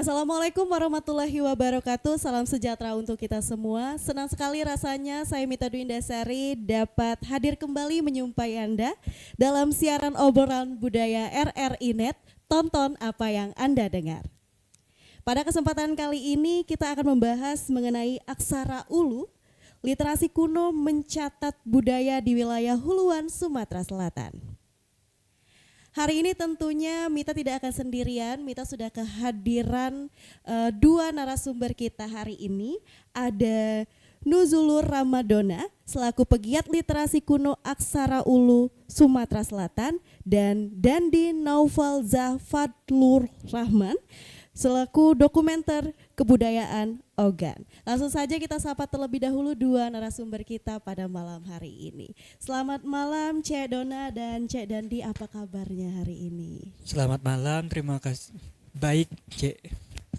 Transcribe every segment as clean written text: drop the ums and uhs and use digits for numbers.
Assalamualaikum warahmatullahi wabarakatuh. Salam sejahtera untuk kita semua. Senang sekali rasanya saya Mita Dwi Indasari dapat hadir kembali menyumpai Anda dalam siaran obrolan budaya RRI Net. Tonton apa yang Anda dengar. Pada kesempatan kali ini kita akan membahas mengenai aksara ulu, literasi kuno mencatat budaya di wilayah Huluan, Sumatera Selatan. Hari ini tentunya Mita tidak akan sendirian, Mita sudah kehadiran dua narasumber kita hari ini. Ada Nuzulur Ramadona selaku pegiat literasi kuno aksara ulu Sumatera Selatan dan Dandi Naufal Zafadlur Rahman selaku dokumenter kebudayaan Ogan. Langsung saja kita sapa terlebih dahulu dua narasumber kita pada malam hari ini. Selamat malam Cek Dona dan Cek Dandi, apa kabarnya hari ini? Selamat malam, terima kasih. Baik, Cek.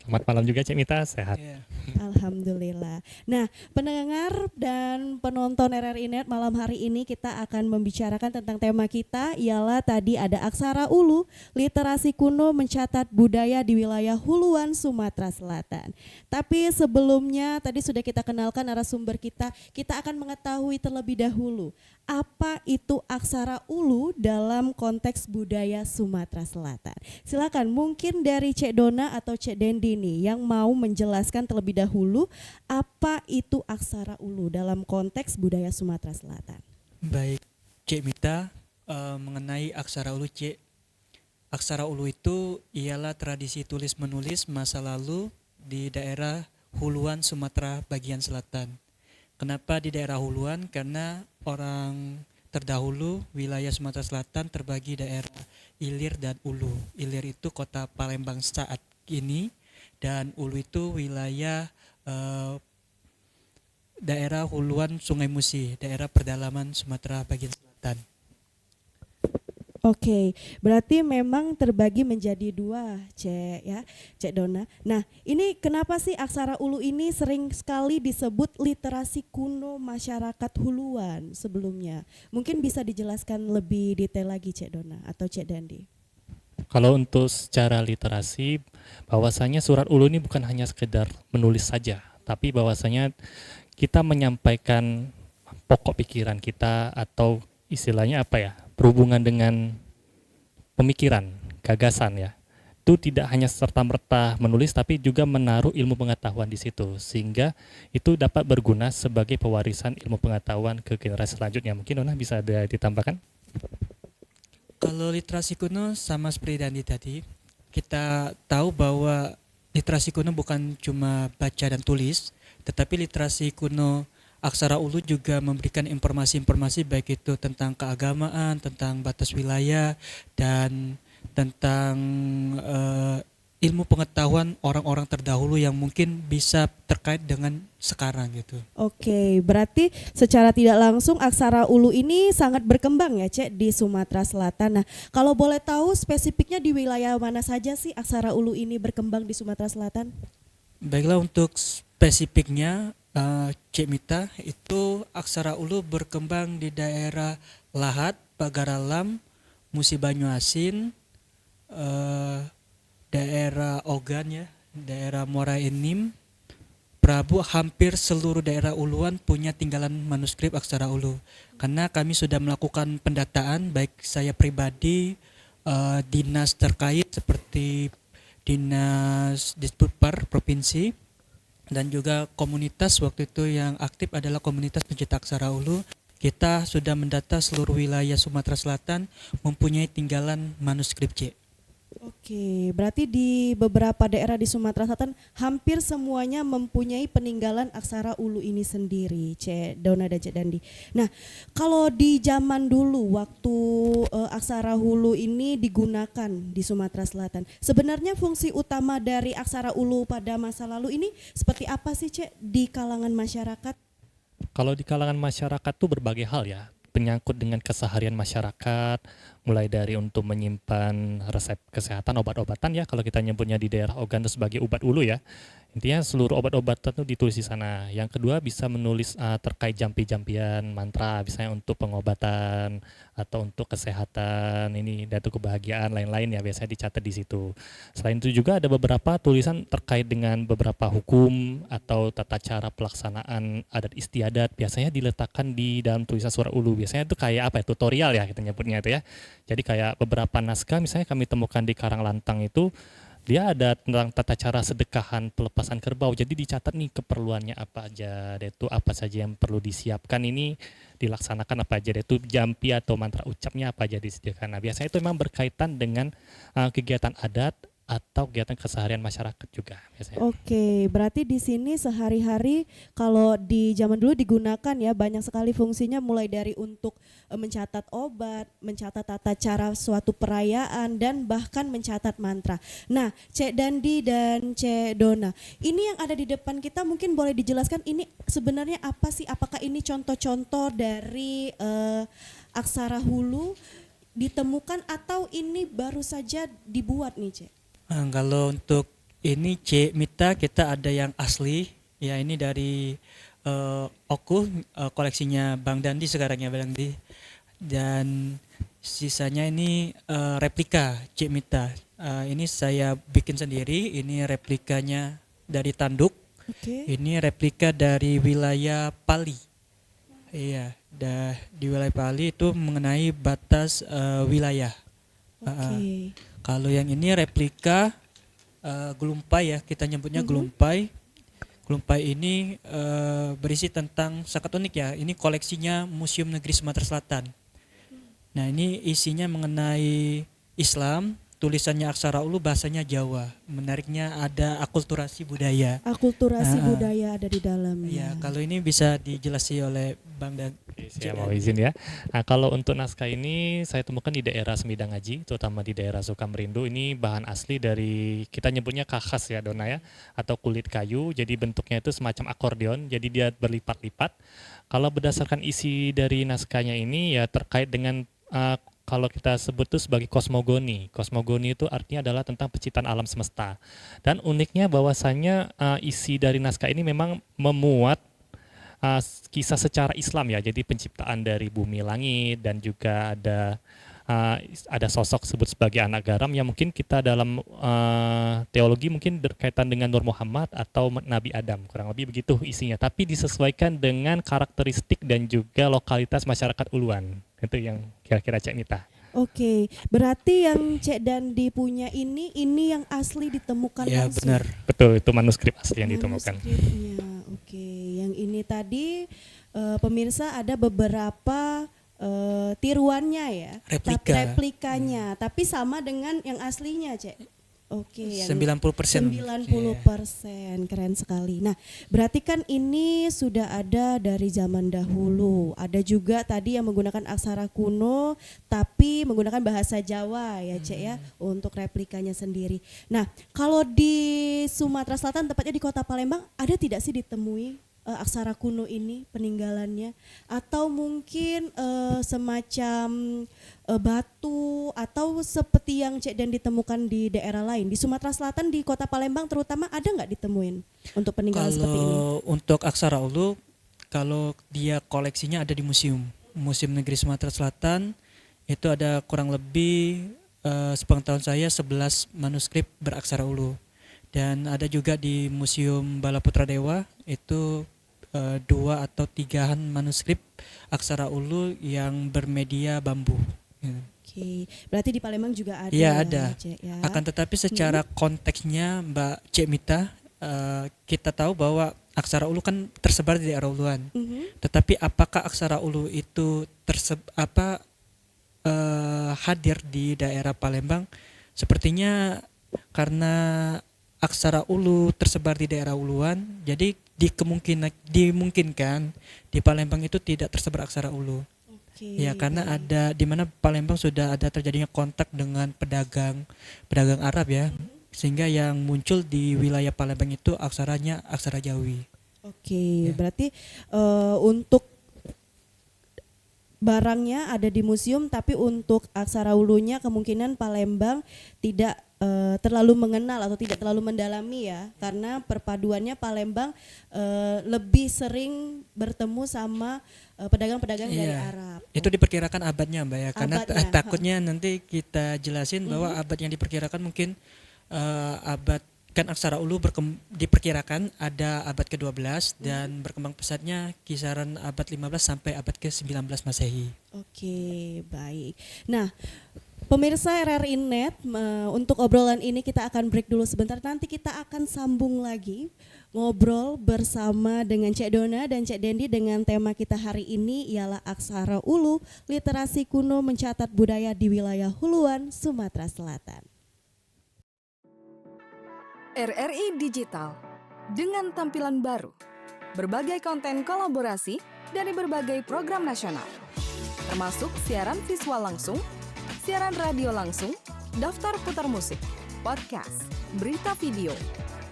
Selamat malam juga Cek Mita, sehat. Yeah. Alhamdulillah. Nah, pendengar dan penonton RRI Net, malam hari ini kita akan membicarakan tentang tema kita, ialah tadi ada aksara ulu, literasi kuno mencatat budaya di wilayah Huluan, Sumatera Selatan. Tapi sebelumnya tadi sudah kita kenalkan narasumber kita akan mengetahui terlebih dahulu apa itu aksara ulu dalam konteks budaya Sumatera Selatan. Silakan, mungkin dari Cek Dona atau Cek Dendi nih yang mau menjelaskan terlebih dahulu apa itu aksara ulu dalam konteks budaya Sumatera Selatan. Baik, Cek Mita, mengenai aksara ulu, Cek. Aksara ulu itu ialah tradisi tulis menulis masa lalu di daerah Huluan, Sumatera bagian selatan. Kenapa di daerah Huluan? Karena orang terdahulu wilayah Sumatera Selatan terbagi daerah Ilir dan Ulu. Ilir itu kota Palembang saat ini dan Ulu itu wilayah daerah Huluan Sungai Musi, daerah pedalaman Sumatera bagian selatan. Oke, berarti memang terbagi menjadi dua, Cek Dona. Nah, ini kenapa sih aksara ulu ini sering sekali disebut literasi kuno masyarakat Huluan sebelumnya? Mungkin bisa dijelaskan lebih detail lagi, Cek Dona atau Cek Dandi. Kalau untuk secara literasi, bahwasanya surat ulu ini bukan hanya sekedar menulis saja, tapi bahwasanya kita menyampaikan pokok pikiran kita atau istilahnya apa ya, berhubungan dengan pemikiran, gagasan ya. Itu tidak hanya serta-merta menulis tapi juga menaruh ilmu pengetahuan di situ sehingga itu dapat berguna sebagai pewarisan ilmu pengetahuan ke generasi selanjutnya. Mungkin Nona bisa ada ditambahkan? Kalau literasi kuno sama seperti Dandi tadi, kita tahu bahwa literasi kuno bukan cuma baca dan tulis, tetapi literasi kuno aksara ulu juga memberikan informasi-informasi baik itu tentang keagamaan, tentang batas wilayah, dan tentang ilmu pengetahuan orang-orang terdahulu yang mungkin bisa terkait dengan sekarang gitu. Oke, berarti secara tidak langsung aksara ulu ini sangat berkembang ya, Cek, di Sumatera Selatan. Nah, kalau boleh tahu spesifiknya di wilayah mana saja sih aksara ulu ini berkembang di Sumatera Selatan? Baiklah, untuk spesifiknya Cek Mita, itu aksara ulu berkembang di daerah Lahat, Pagaralam, Musi Banyuasin, daerah Ogan ya, daerah Muara Enim, Prabu. Hampir seluruh daerah Uluan punya tinggalan manuskrip aksara ulu. Karena kami sudah melakukan pendataan, baik saya pribadi, dinas terkait seperti Dinas Disputpar Provinsi, dan juga komunitas waktu itu yang aktif adalah komunitas pencetak aksara ulu. Kita sudah mendata seluruh wilayah Sumatera Selatan mempunyai tinggalan manuskrip, C. Oke, berarti di beberapa daerah di Sumatera Selatan hampir semuanya mempunyai peninggalan aksara ulu ini sendiri, Cek Dona dan Cek Dandi. Nah, kalau di zaman dulu waktu aksara ulu ini digunakan di Sumatera Selatan, sebenarnya fungsi utama dari aksara ulu pada masa lalu ini seperti apa sih, Cek, di kalangan masyarakat? Kalau di kalangan masyarakat tuh berbagai hal ya, penyangkut dengan keseharian masyarakat, mulai dari untuk menyimpan resep kesehatan obat-obatan ya kalau kita nyebutnya di daerah Ogan itu sebagai obat ulu ya. Intinya seluruh obat-obatan itu ditulis di sana. Yang kedua bisa menulis terkait jampi-jampian mantra, misalnya untuk pengobatan atau untuk kesehatan ini, datu kebahagiaan lain-lain ya biasanya dicatat di situ. Selain itu juga ada beberapa tulisan terkait dengan beberapa hukum atau tata cara pelaksanaan adat istiadat, biasanya diletakkan di dalam tulisan surat ulu. Biasanya itu kayak apa ya, tutorial ya kita nyebutnya itu ya. Jadi kayak beberapa naskah misalnya kami temukan di Karanglantang itu dia ada tentang tata cara sedekahan pelepasan kerbau. Jadi dicatat nih keperluannya apa aja, itu apa saja yang perlu disiapkan ini dilaksanakan apa aja, itu jampi atau mantra ucapnya apa aja disediakan. Nah biasanya itu memang berkaitan dengan kegiatan adat atau kegiatan keseharian masyarakat juga biasanya. Oke, berarti di sini sehari-hari kalau di zaman dulu digunakan ya banyak sekali fungsinya mulai dari untuk mencatat obat, mencatat tata cara suatu perayaan dan bahkan mencatat mantra. Nah, Cek Dandi dan Cek Dona, ini yang ada di depan kita mungkin boleh dijelaskan ini sebenarnya apa sih? Apakah ini contoh-contoh dari aksara hulu ditemukan atau ini baru saja dibuat nih, Cek? Kalau untuk ini Cik Mita kita ada yang asli, ya ini dari Oku, koleksinya Bang Dandi sekarang ya Bang Dandi. Dan sisanya ini replika Cik Mita. Ini saya bikin sendiri, ini replikanya dari tanduk. Oke. Ini replika dari wilayah Pali. Iya, di wilayah Pali itu mengenai batas wilayah. Oke. Kalau yang ini replika gelumpai ya, kita nyebutnya gelumpai. Gelumpai ini berisi tentang sangat unik ya. Ini koleksinya Museum Negeri Sumatera Selatan. Nah ini isinya mengenai Islam, tulisannya aksara ulu, bahasanya Jawa. Menariknya ada akulturasi budaya. Akulturasi budaya ada di dalamnya. Ya, kalau ini bisa dijelasi oleh Bang dan Saya mau izin ya. Nah, kalau untuk naskah ini saya temukan di daerah Semidang Aji, terutama di daerah Sukamerindu. Ini bahan asli dari kita nyebutnya kakas ya Dona ya, atau kulit kayu. Jadi bentuknya itu semacam akordeon, jadi dia berlipat-lipat. Kalau berdasarkan isi dari naskahnya ini ya terkait dengan kalau kita sebut itu sebagai kosmogoni. Kosmogoni itu artinya adalah tentang penciptaan alam semesta. Dan uniknya bahwasannya isi dari naskah ini memang memuat kisah secara Islam ya, jadi penciptaan dari bumi langit dan juga ada sosok sebut sebagai anak garam yang mungkin kita dalam teologi mungkin berkaitan dengan Nur Muhammad atau Nabi Adam, kurang lebih begitu isinya, tapi disesuaikan dengan karakteristik dan juga lokalitas masyarakat Uluan. Itu yang kira-kira Cek Mita. Oke, berarti yang Cek Dandi punya ini yang asli ditemukan ya langsung. benar. Betul, itu manuskrip asli yang ditemukan. Manuskripnya. Oke, yang ini tadi pemirsa ada beberapa tiruannya ya, replikanya, tapi sama dengan yang aslinya, Cek. Oke, yang 90%. 90%, keren sekali. Nah, berarti kan ini sudah ada dari zaman dahulu. Ada juga tadi yang menggunakan aksara kuno, tapi menggunakan bahasa Jawa ya, Cek ya, untuk replikanya sendiri. Nah, kalau di Sumatera Selatan, tepatnya di Kota Palembang, ada tidak sih ditemui aksara kuno ini peninggalannya, atau mungkin semacam batu atau seperti yang Cek Dan ditemukan di daerah lain di Sumatera Selatan, di Kota Palembang terutama, ada nggak ditemuin untuk peninggalan seperti ini? Kalau untuk aksara ulu, kalau dia koleksinya ada di Museum Negeri Sumatera Selatan, itu ada kurang lebih sepengetahuan saya 11 manuskrip beraksara ulu. Dan ada juga di Museum Bala Putra Dewa itu 2 atau 3 manuskrip aksara ulu yang bermedia bambu. Oke, berarti di Palembang juga ada. Iya ada. Cek, ya. Akan tetapi secara konteksnya Mbak Cek Mita, kita tahu bahwa aksara ulu kan tersebar di daerah uluan. Tetapi apakah aksara ulu itu hadir di daerah Palembang? Sepertinya karena aksara ulu tersebar di daerah uluan, jadi dimungkinkan di Palembang itu tidak tersebar aksara ulu. Ya karena ada di mana Palembang sudah ada terjadinya kontak dengan pedagang Arab ya, sehingga yang muncul di wilayah Palembang itu aksaranya aksara Jawi. Oke, berarti untuk barangnya ada di museum, tapi untuk aksara ulunya kemungkinan Palembang tidak terlalu mengenal atau tidak terlalu mendalami ya, karena perpaduannya Palembang lebih sering bertemu sama pedagang-pedagang dari Iya. Arab. Itu diperkirakan abadnya Mbak ya, karena Abadnya, takutnya nanti kita jelasin bahwa abad yang diperkirakan mungkin abad, kan aksara ulu diperkirakan ada abad ke-12 dan berkembang pesatnya kisaran abad 15 sampai abad ke-19 Masehi. Oke, baik. Nah, pemirsa RRI Net, untuk obrolan ini kita akan break dulu sebentar. Nanti kita akan sambung lagi ngobrol bersama dengan Cek Dona dan Cek Dendi dengan tema kita hari ini ialah aksara ulu, literasi kuno mencatat budaya di wilayah Huluan, Sumatera Selatan. RRI Digital dengan tampilan baru, berbagai konten kolaborasi dari berbagai program nasional, termasuk siaran visual langsung, siaran radio langsung, daftar putar musik, podcast, berita video,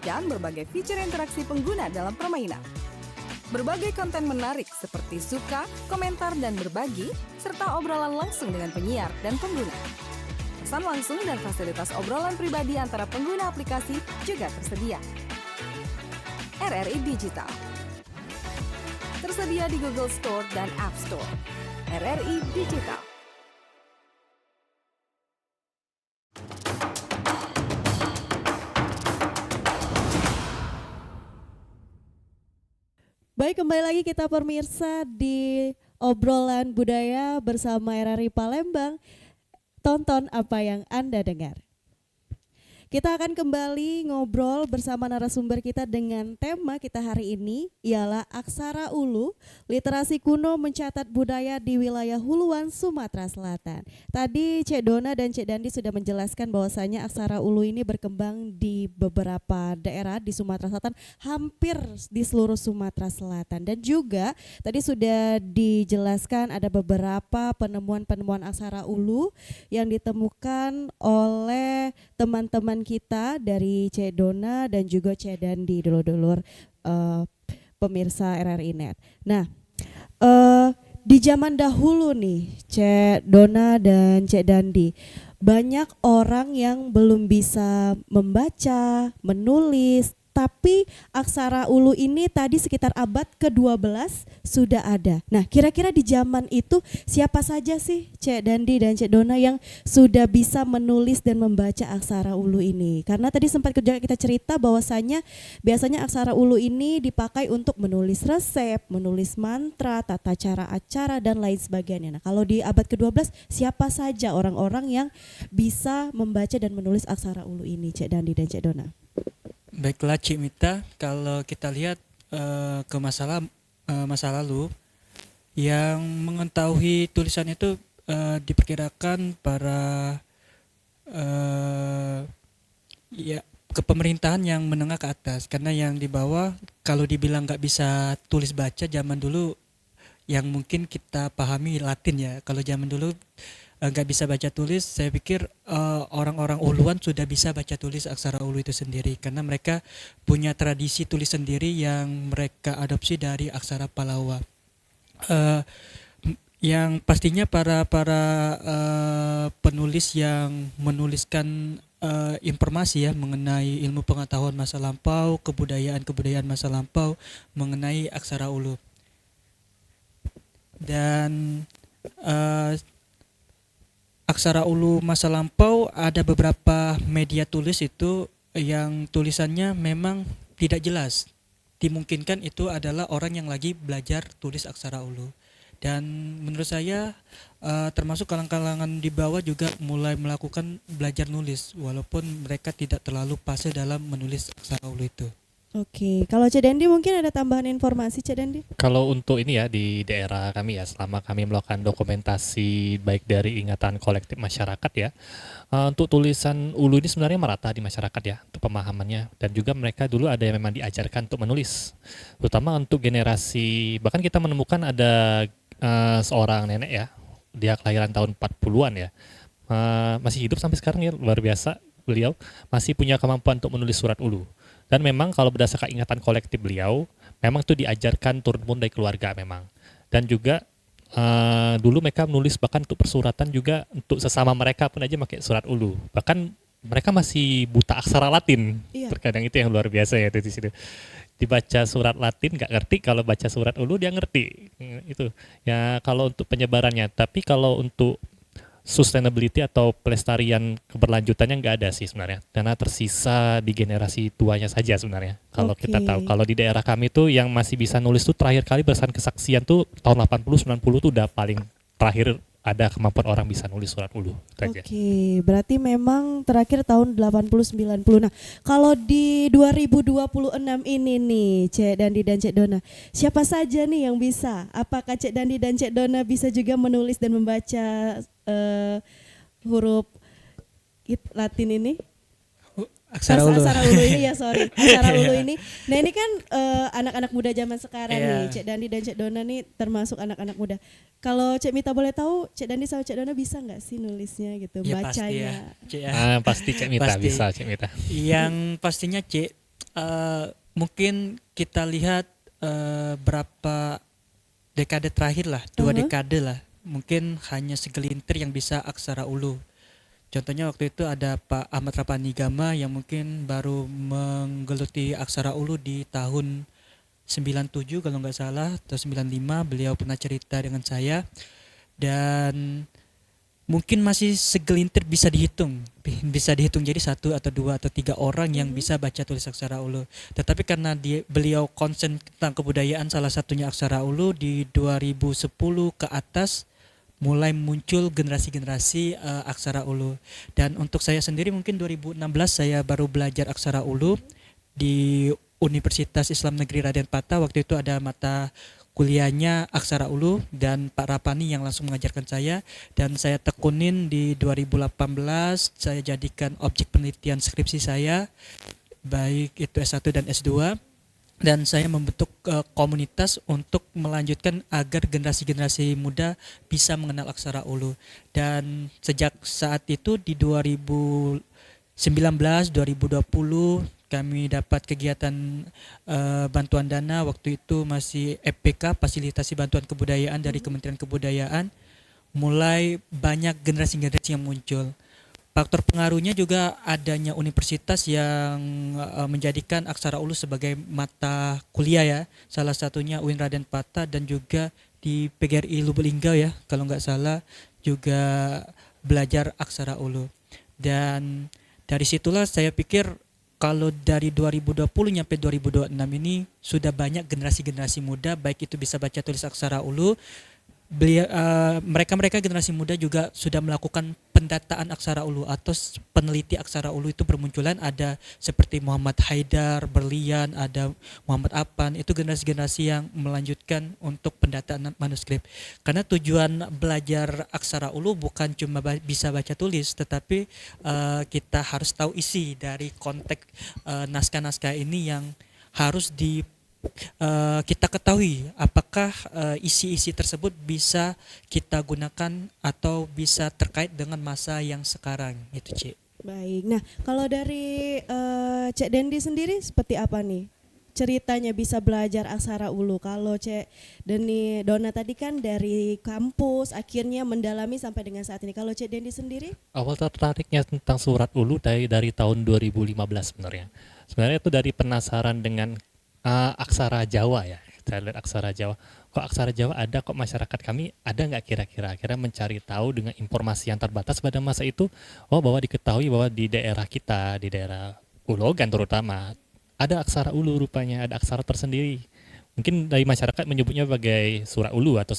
dan berbagai fitur interaksi pengguna dalam permainan. Berbagai konten menarik seperti suka, komentar, dan berbagi, serta obrolan langsung dengan penyiar dan pengguna. Pesan langsung dan fasilitas obrolan pribadi antara pengguna aplikasi juga tersedia. RRI Digital tersedia di Google Store dan App Store. RRI Digital. Baik, kembali lagi kita pemirsa di obrolan budaya bersama RRI Palembang. Tonton apa yang Anda dengar. Kita akan kembali ngobrol bersama narasumber kita dengan tema kita hari ini ialah aksara ulu, literasi kuno mencatat budaya di wilayah Huluan, Sumatera Selatan. Tadi Cek Dona dan Cek Dandi sudah menjelaskan bahwasanya aksara ulu ini berkembang di beberapa daerah di Sumatera Selatan, hampir di seluruh Sumatera Selatan. Dan juga tadi sudah dijelaskan ada beberapa penemuan-penemuan aksara ulu yang ditemukan oleh teman-teman kita dari Cek Dona dan juga Cek Dandi, dulur-dulur pemirsa RRI Net. Nah, di zaman dahulu nih Cek Dona dan Cek Dandi, banyak orang yang belum bisa membaca, menulis, tapi aksara ulu ini tadi sekitar abad ke-12 sudah ada. Nah, kira-kira di zaman itu siapa saja sih Cek Dandi dan Cek Dona yang sudah bisa menulis dan membaca aksara ulu ini? Karena tadi sempat kita cerita bahwasanya biasanya aksara ulu ini dipakai untuk menulis resep, menulis mantra, tata cara acara dan lain sebagainya. Nah, kalau di abad ke-12 siapa saja orang-orang yang bisa membaca dan menulis aksara ulu ini, Cek Dandi dan Cek Dona? Baiklah Cik Mita, kalau kita lihat ke masa lalu yang mengetahui tulisan itu diperkirakan para ya kepemerintahan yang menengah ke atas, karena yang di bawah kalau dibilang nggak bisa tulis baca zaman dulu yang mungkin kita pahami Latin ya. Kalau zaman dulu nggak bisa baca tulis, saya pikir orang-orang uluan sudah bisa baca tulis aksara ulu itu sendiri, karena mereka punya tradisi tulis sendiri yang mereka adopsi dari aksara Palawa. Yang pastinya para penulis yang menuliskan informasi ya mengenai ilmu pengetahuan masa lampau, kebudayaan masa lampau mengenai aksara ulu. Dan aksara ulu masa lampau ada beberapa media tulis itu yang tulisannya memang tidak jelas. Dimungkinkan itu adalah orang yang lagi belajar tulis aksara ulu. Dan menurut saya termasuk kalangan-kalangan di bawah juga mulai melakukan belajar nulis walaupun mereka tidak terlalu fase dalam menulis aksara ulu itu. Oke, kalau Cek Dandi mungkin ada tambahan informasi, Cek Dandi? Kalau untuk ini ya di daerah kami ya, selama kami melakukan dokumentasi baik dari ingatan kolektif masyarakat ya, untuk tulisan ulu ini sebenarnya merata di masyarakat ya, untuk pemahamannya, dan juga mereka dulu ada yang memang diajarkan untuk menulis, terutama untuk generasi, bahkan kita menemukan ada seorang nenek ya, dia kelahiran tahun 40-an ya, masih hidup sampai sekarang ya, luar biasa, beliau masih punya kemampuan untuk menulis surat ulu. Dan memang kalau berdasarkan ingatan kolektif beliau, memang itu diajarkan turun-temurun dari keluarga memang. Dan juga dulu mereka menulis bahkan untuk persuratan juga untuk sesama mereka pun aja pakai surat ulu. Bahkan mereka masih buta aksara Latin. Iya. Terkadang itu yang luar biasa ya di situ. Dibaca surat Latin nggak ngerti, kalau baca surat ulu dia ngerti. Itu ya kalau untuk penyebarannya. Tapi kalau untuk sustainability atau pelestarian keberlanjutannya nggak ada sih sebenarnya, karena tersisa di generasi tuanya saja sebenarnya. Kalau Oke. kita tahu, kalau di daerah kami tuh yang masih bisa nulis tuh terakhir kali berdasarkan kesaksian tuh tahun 80-90 tuh udah paling terakhir ada kemampuan orang bisa nulis surat ulu. Itu aja. Oke, berarti memang terakhir tahun 80-90. Nah, kalau di 2026 ini nih, Cek Dandi dan Cek Dona, siapa saja nih yang bisa? Apakah Cek Dandi dan Cek Dona bisa juga menulis dan membaca huruf Latin ini? Aksara ulu. Aksara ulu ini ya, sorry. Aksara ulu ini. Nah, ini kan anak-anak muda zaman sekarang Iya. nih, Cek Dandi dan Cek Dona nih termasuk anak-anak muda. Kalau Cek Mita boleh tahu, Cek Dandi sama Cek Dona bisa nggak sih nulisnya gitu, Ya pasti ya, bacanya? Cik ya. Pasti Cek Mita Pasti. bisa, Cek Mita. Yang pastinya Cik, mungkin kita lihat berapa dekade terakhir lah, 2 dekade lah, mungkin hanya segelintir yang bisa aksara ulu. Contohnya waktu itu ada Pak Ahmad Rapanigama yang mungkin baru menggeluti aksara ulu di tahun 97 kalau nggak salah atau 95. Beliau pernah cerita dengan saya dan mungkin masih segelintir bisa dihitung jadi 1 atau 2 atau 3 orang yang bisa baca tulis aksara ulu. Tetapi karena beliau concern tentang kebudayaan, salah satunya aksara ulu, di 2010 ke atas mulai muncul generasi-generasi aksara ulu. Dan untuk saya sendiri mungkin 2016 saya baru belajar aksara ulu di Universitas Islam Negeri Raden Patah. Waktu itu ada mata kuliahnya aksara ulu dan Pak Rapani yang langsung mengajarkan saya, dan saya tekunin di 2018 saya jadikan objek penelitian skripsi saya, baik itu S1 dan S2, dan saya membentuk komunitas untuk melanjutkan agar generasi-generasi muda bisa mengenal aksara ulu. Dan sejak saat itu di 2019 2020 kami dapat kegiatan bantuan dana, waktu itu masih FPK, fasilitasi bantuan kebudayaan dari Kementerian Kebudayaan. Mulai banyak generasi-generasi yang muncul. Faktor pengaruhnya juga adanya universitas yang menjadikan aksara ulu sebagai mata kuliah ya. Salah satunya UIN Raden Patah dan juga di PGRI Lubuk-Linggau ya, kalau nggak salah juga belajar aksara ulu. Dan dari situlah saya pikir kalau dari 2020 nyampe 2026 ini sudah banyak generasi-generasi muda, baik itu bisa baca tulis aksara ulu. Mereka generasi muda juga sudah melakukan pendataan aksara ulu atau peneliti aksara ulu itu bermunculan, ada seperti Muhammad Haidar, Berlian, ada Muhammad Apan, itu generasi-generasi yang melanjutkan untuk pendataan manuskrip. Karena tujuan belajar aksara ulu bukan cuma bisa baca tulis, tetapi kita harus tahu isi dari konteks naskah-naskah ini yang harus kita ketahui apakah isi-isi tersebut bisa kita gunakan atau bisa terkait dengan masa yang sekarang, itu Cik. Baik, nah kalau dari Cek Dendi sendiri seperti apa nih ceritanya bisa belajar aksara ulu? Kalau Cek Dendi Dona tadi kan dari kampus akhirnya mendalami sampai dengan saat ini. Kalau Cek Dendi sendiri? Awal tertariknya tentang surat ulu dari tahun 2015 sebenarnya. Sebenarnya itu dari penasaran dengan aksara Jawa ya. Saya lihat aksara Jawa. Kok aksara Jawa ada, kok masyarakat kami ada nggak kira-kira? Akhirnya mencari tahu dengan informasi yang terbatas pada masa itu. Bahwa diketahui bahwa di daerah kita, di daerah Ulogan terutama, ada aksara ulu rupanya, ada aksara tersendiri. Mungkin dari masyarakat menyebutnya sebagai surat ulu atau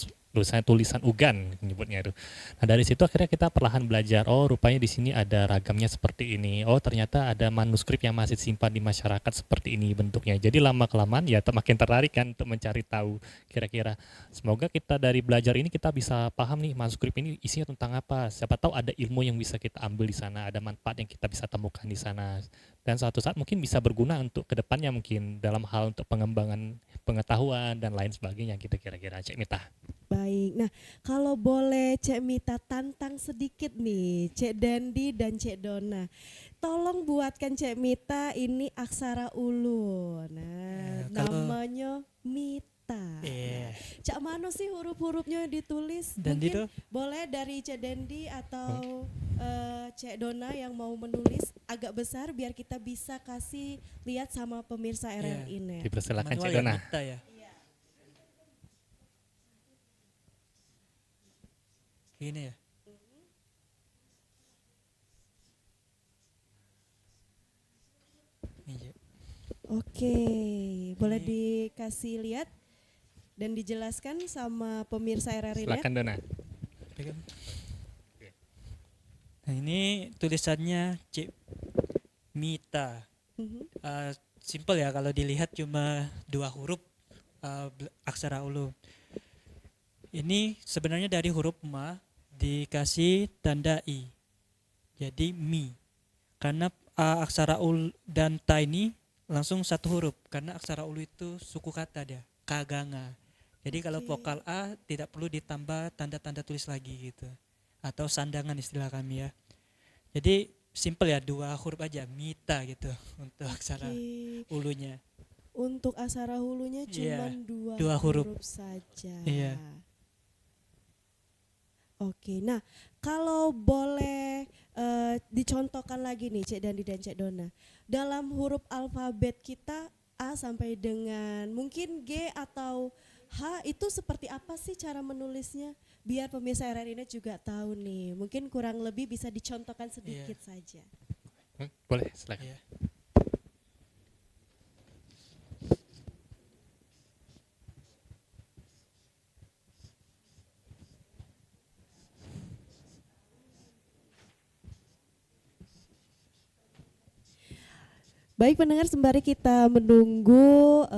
tulisan ugan menyebutnya itu. Nah dari situ akhirnya kita perlahan belajar, oh rupanya di sini ada ragamnya seperti ini. Oh ternyata ada manuskrip yang masih simpan di masyarakat seperti ini bentuknya. Jadi lama kelamaan ya makin tertarik kan untuk mencari tahu kira-kira. Semoga kita dari belajar ini kita bisa paham nih manuskrip ini isinya tentang apa. Siapa tahu ada ilmu yang bisa kita ambil di sana, ada manfaat yang kita bisa temukan di sana. Dan suatu saat mungkin bisa berguna untuk kedepannya mungkin dalam hal untuk pengembangan pengetahuan dan lain sebagainya gitu kira-kira Cek Mita. Baik, nah kalau boleh Cek Mita tantang sedikit nih Cek Dandi dan Cek Dona, tolong buatkan Cek Mita ini aksara ulu. Nah kalau namanya Mita. Mita. Iya. Cak Mano sih huruf-hurufnya ditulis? Dandi Mungkin tuh? boleh dari Cak Dendi atau Cak Dona yang mau menulis agak besar biar kita bisa kasih lihat sama pemirsa Iya. RRI Net. Dipersilakan Cik Manual ya, Dona. Mita ya. Gini ya. Iya. Oke, boleh dikasih lihat dan dijelaskan sama pemirsa RRI Net. Silakan Dona. Pegang. Nah ini tulisannya Cik Mita. Mhm. Simple ya kalau dilihat cuma 2 huruf aksara ulu. Ini sebenarnya dari huruf ma dikasih tanda i. Jadi mi. Karena aksara ul dan ta ini langsung 1 huruf karena aksara ulu itu suku kata dia, kaganga. Jadi kalau Oke. vokal a tidak perlu ditambah tanda-tanda tulis lagi gitu. Atau sandangan istilah kami ya. Jadi simple ya 2 huruf aja mita gitu untuk aksara Oke. ulunya. Untuk aksara hulunya Iya, cuma 2 2 huruf. saja. Iya. Oke, nah kalau boleh dicontohkan lagi nih Cek Dandi dan Cek Dona. Dalam huruf alfabet kita A sampai dengan mungkin G atau H itu seperti apa sih cara menulisnya? Biar pemirsa RRI Net juga tahu nih. Mungkin kurang lebih bisa dicontohkan sedikit saja. Boleh, silakan. Iya. Baik pendengar, sembari kita menunggu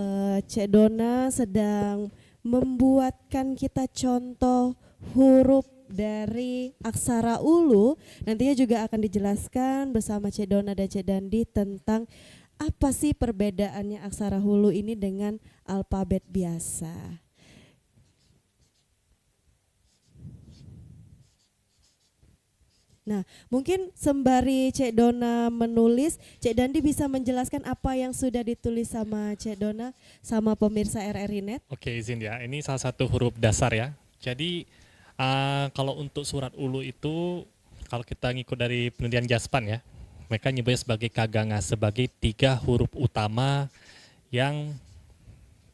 Cek Dona sedang membuatkan kita contoh huruf dari aksara ulu, nantinya juga akan dijelaskan bersama Cek Dona dan Cek Dandi tentang apa sih perbedaannya aksara hulu ini dengan alfabet biasa. Nah, mungkin sembari Cek Dona menulis, Cek Dandi bisa menjelaskan apa yang sudah ditulis sama Cek Dona sama pemirsa RRI Net. Oke, izin ya. Ini salah satu huruf dasar ya. Jadi kalau untuk surat ulu itu, kalau kita ngikut dari penelitian Jaspan ya, mereka nyebutnya sebagai kaganga, sebagai 3 huruf utama yang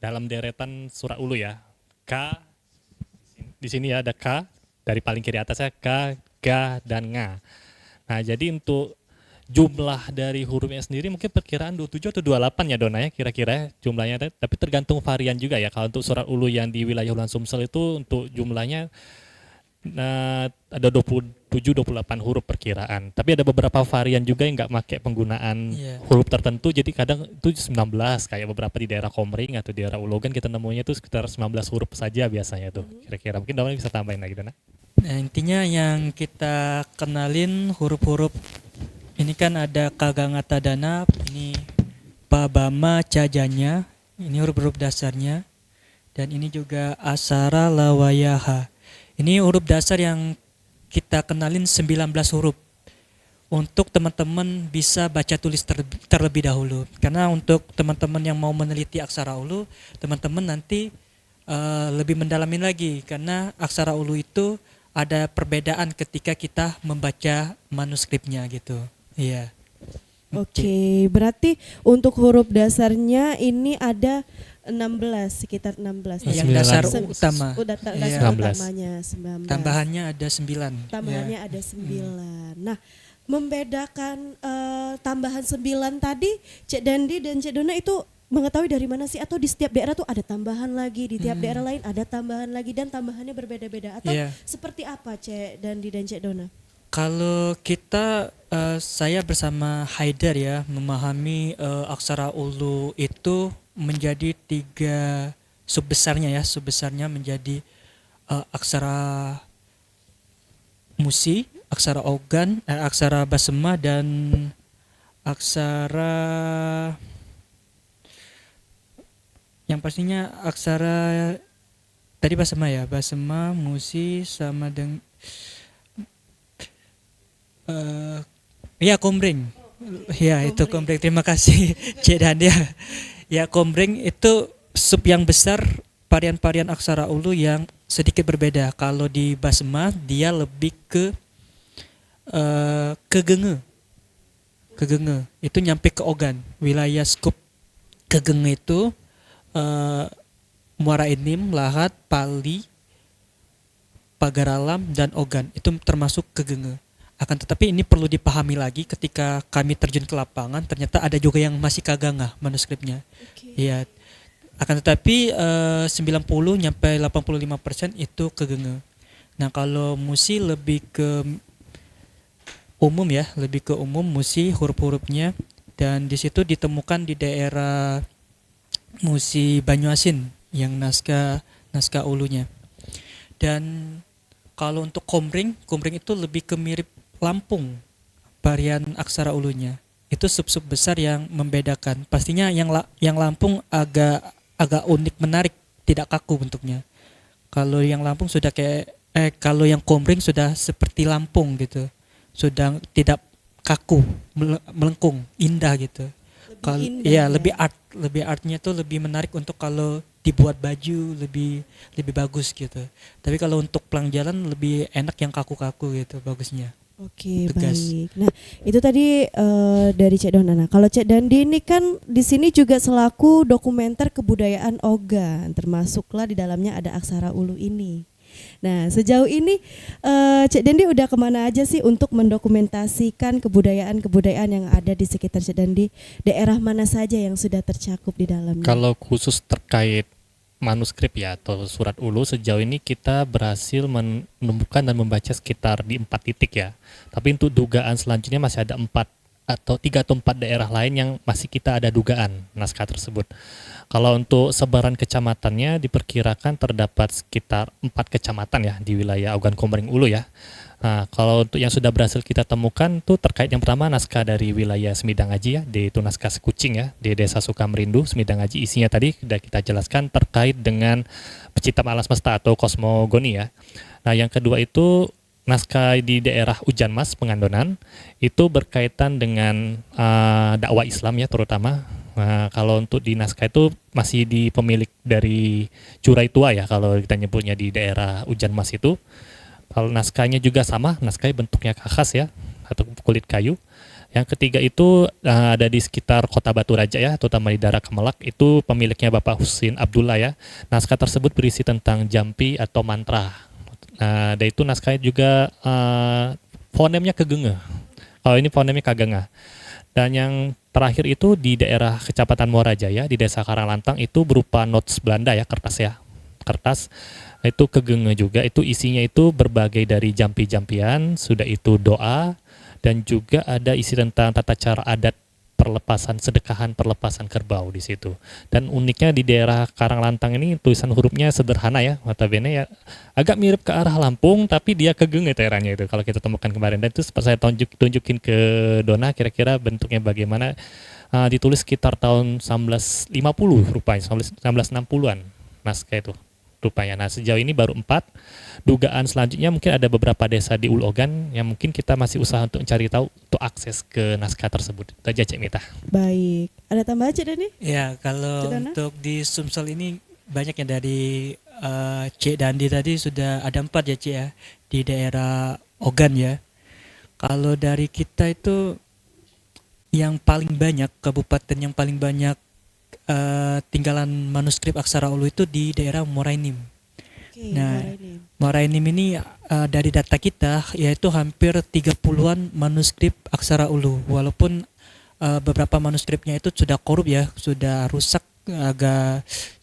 dalam deretan surat ulu ya. K, di sini ya ada K, dari paling kiri atasnya K, Ga, dan Nga. Nah jadi untuk jumlah dari hurufnya sendiri mungkin perkiraan 27 atau 28 ya Dona ya kira-kira jumlahnya, tapi tergantung varian juga ya. Kalau untuk surat ulu yang di wilayah Ulan Sumsel itu untuk jumlahnya ada 27-28 huruf perkiraan. Tapi ada beberapa varian juga yang nggak pakai penggunaan huruf tertentu, jadi kadang itu 19 kayak beberapa di daerah Komering atau di daerah Ulogan kita nemunya itu sekitar 19 huruf saja biasanya tuh kira-kira. Mungkin Dona bisa tambahin lagi Dona. Nah, intinya yang kita kenalin huruf-huruf ini kan ada kagangata dana, ini pabama cajanya, ini huruf-huruf dasarnya, dan ini juga asara lawayaha. Ini huruf dasar yang kita kenalin 19 huruf untuk teman-teman bisa baca tulis terlebih dahulu. Karena untuk teman-teman yang mau meneliti aksara ulu, teman-teman nanti lebih mendalamin lagi karena aksara ulu itu ada perbedaan ketika kita membaca manuskripnya gitu. Iya. Oke, berarti untuk huruf dasarnya ini ada 16, sekitar 16. Yang dasar utama. Dasar Iya. utamanya 19. Tambahannya ada 9. Tambahannya ada 9. Nah, membedakan tambahan 9 tadi, Cek Dandi dan Cek Dona itu mengetahui dari mana sih, atau di setiap daerah tuh ada tambahan lagi, di tiap daerah lain ada tambahan lagi dan tambahannya berbeda-beda, atau seperti apa Cek Dandi dan Cek Dona? Kalau kita saya bersama Haidar ya memahami aksara ulu itu menjadi 3 subbesarnya ya. Subbesarnya menjadi aksara musi, aksara ogan, aksara basema dan aksara yang pastinya aksara tadi basema ya, basema, musi sama dengan ya kombreng. Ya itu kombreng. Terima kasih Cik Dan ya. Ya kombreng itu sub yang besar varian-varian aksara ulu yang sedikit berbeda. Kalau di Basma dia lebih ke kegenge. Kegenge itu nyampe ke Ogan. Wilayah skup kegenge itu Muara Enim, Lahat, Pali, Pagaralam dan Ogan. Itu termasuk kegenge. Akan tetapi ini perlu dipahami lagi ketika kami terjun ke lapangan, ternyata ada juga yang masih kaganga manuskripnya. Iya. Akan tetapi 90 nyampe 85% itu kegenge. Nah, kalau Musi lebih ke umum ya, lebih ke umum Musi huruf-hurufnya, dan di situ ditemukan di daerah Musi Banyuasin yang naskah ulunya. Dan kalau untuk Komring itu lebih ke mirip Lampung, varian aksara ulunya. Itu sub-sub besar yang membedakan. Pastinya yang Lampung agak unik, menarik, tidak kaku bentuknya. Kalau yang Lampung sudah kalau yang Komring sudah seperti Lampung gitu. Sudah tidak kaku, melengkung, indah gitu. Kalau lebih artnya tuh lebih menarik untuk kalau dibuat baju lebih bagus gitu. Tapi kalau untuk pelang jalan lebih enak yang kaku-kaku gitu bagusnya. Oke, Tegas. baik. Nah, itu tadi dari Cek Donana. Kalau Cek Dandi ini kan di sini juga selaku dokumenter kebudayaan Ogan, termasuklah di dalamnya ada aksara ulu ini. Nah, sejauh ini Cek Dandi udah kemana aja sih untuk mendokumentasikan kebudayaan yang ada di sekitar Cek Dandi? Daerah mana saja yang sudah tercakup di dalamnya? Kalau khusus terkait manuskrip ya atau surat ulu, sejauh ini kita berhasil menemukan dan membaca sekitar di 4 titik ya. Tapi untuk dugaan selanjutnya masih ada 3 atau 4 daerah lain yang masih kita ada dugaan naskah tersebut. Kalau untuk sebaran kecamatannya diperkirakan terdapat sekitar 4 kecamatan ya di wilayah Ogan Komering Ulu ya. Nah, kalau untuk yang sudah berhasil kita temukan tuh terkait yang pertama naskah dari wilayah Semidang Aji ya, itu naskah Sekucing ya, di Desa Sukamerindu, Semidang Aji. Isinya tadi sudah kita jelaskan terkait dengan penciptaan alam semesta atau kosmogoni ya. Nah, yang kedua itu naskah di daerah Ujan Mas Pengandonan, itu berkaitan dengan dakwah Islam ya terutama. Nah, kalau untuk di naskah itu masih di pemilik dari Curai Tua ya kalau kita nyebutnya di daerah Ujan Mas itu. Kalau naskahnya juga sama, naskahnya bentuknya kakas ya, atau kulit kayu. Yang ketiga itu ada di sekitar kota Batu Raja ya, terutama di daerah Kemelak, itu pemiliknya Bapak Husin Abdullah ya. Naskah tersebut berisi tentang jampi atau mantra. Nah, dan itu naskahnya juga fonemnya kegenge. Kalau ini fonemnya kaganga. Dan yang terakhir itu di daerah Kecamatan Muarajaya, di Desa Karanglantang, itu berupa notes Belanda ya, kertas ya. Kertas itu kegenge juga, itu isinya itu berbagai dari jampi-jampian, sudah itu doa, dan juga ada isi tentang tata cara adat perlepasan sedekahan, perlepasan kerbau di situ. Dan uniknya di daerah Karanglantang ini tulisan hurufnya sederhana ya, notabene ya agak mirip ke arah Lampung, tapi dia kegenge daerahnya itu kalau kita temukan kemarin. Dan itu saya tunjukin ke Dona kira-kira bentuknya bagaimana. Ditulis sekitar tahun 1950 rupanya, 1960-an naskah itu rupanya. Nah, sejauh ini baru 4. Dugaan selanjutnya mungkin ada beberapa desa di Ulu Ogan yang mungkin kita masih usaha untuk mencari tahu untuk akses ke naskah tersebut. Itu aja Cek Mita. Baik. Ada tambahan Cek Dandi? Ya, kalau Cik Dana? untuk di Sumsel ini banyak yang dari Cik Dandi tadi sudah ada 4 ya Cik ya, di daerah Ogan ya. Kalau dari kita itu yang paling banyak, kabupaten yang paling banyak tinggalan manuskrip aksara ulu itu di daerah Muara Enim. Oke, Nah, Muara Enim. Muara Enim ini dari data kita yaitu hampir 30-an manuskrip aksara ulu. Walaupun beberapa manuskripnya itu sudah korup ya, sudah rusak,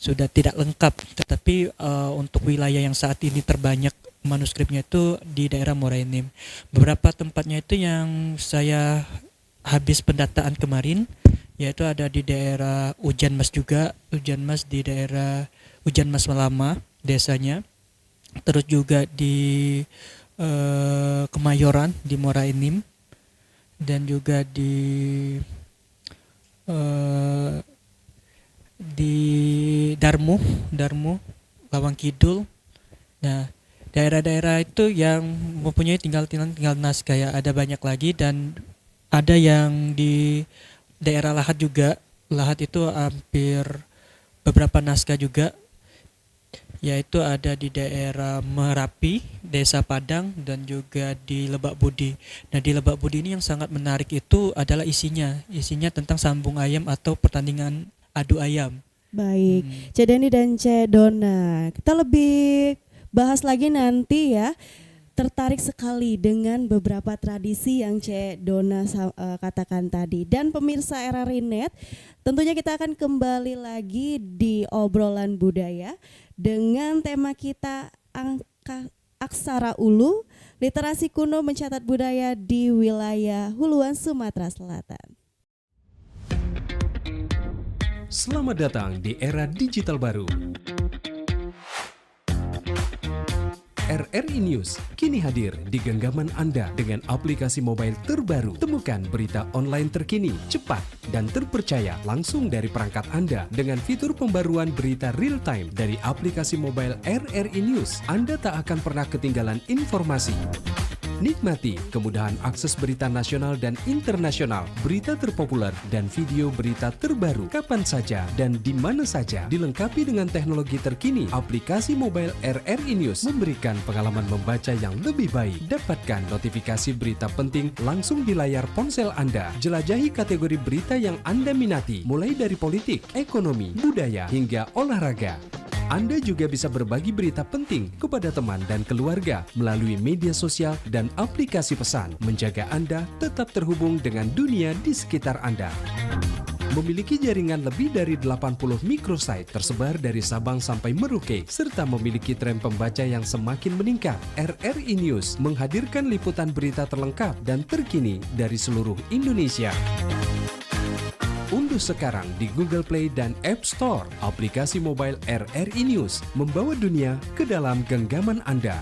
sudah tidak lengkap. Tetapi untuk wilayah yang saat ini terbanyak manuskripnya itu di daerah Muara Enim. Beberapa tempatnya itu yang saya habis pendataan kemarin, yaitu ada di daerah Ujan Mas juga, Ujan Mas di daerah Ujan Mas Melama desanya, terus juga di Kemayoran di Muara Enim, dan juga di Darmo Lawang Kidul. Nah, daerah-daerah itu yang mempunyai tinggal naskah ya ada banyak lagi, dan ada yang di daerah Lahat juga. Lahat itu hampir beberapa naskah juga. yaitu ada di daerah Merapi, Desa Padang, dan juga di Lebak Budi. Nah, di Lebak Budi ini yang sangat menarik itu adalah isinya tentang sambung ayam atau pertandingan adu ayam. Baik, Cek Deni dan Cek Dona, kita lebih bahas lagi nanti ya. Tertarik sekali dengan beberapa tradisi yang Cek Dona katakan tadi. Dan pemirsa RRI Net, tentunya kita akan kembali lagi di obrolan budaya dengan tema kita Aksara Ulu, literasi kuno mencatat budaya di wilayah Huluan Sumatera Selatan. Selamat datang di era digital baru. RRI News kini hadir di genggaman Anda dengan aplikasi mobile terbaru. Temukan berita online terkini, cepat, dan terpercaya langsung dari perangkat Anda dengan fitur pembaruan berita real time dari aplikasi mobile RRI News. Anda tak akan pernah ketinggalan informasi. Nikmati kemudahan akses berita nasional dan internasional, berita terpopuler, dan video berita terbaru kapan saja dan di mana saja. Dilengkapi dengan teknologi terkini, aplikasi mobile RRI News memberikan pengalaman membaca yang lebih baik. Dapatkan notifikasi berita penting langsung di layar ponsel Anda. Jelajahi kategori berita yang Anda minati, mulai dari politik, ekonomi, budaya, hingga olahraga. Anda juga bisa berbagi berita penting kepada teman dan keluarga melalui media sosial dan aplikasi pesan, menjaga Anda tetap terhubung dengan dunia di sekitar Anda. Memiliki jaringan lebih dari 80 microsite tersebar dari Sabang sampai Merauke, serta memiliki tren pembaca yang semakin meningkat. RRI News menghadirkan liputan berita terlengkap dan terkini dari seluruh Indonesia. Unduh sekarang di Google Play dan App Store aplikasi mobile RRI News, membawa dunia ke dalam genggaman Anda.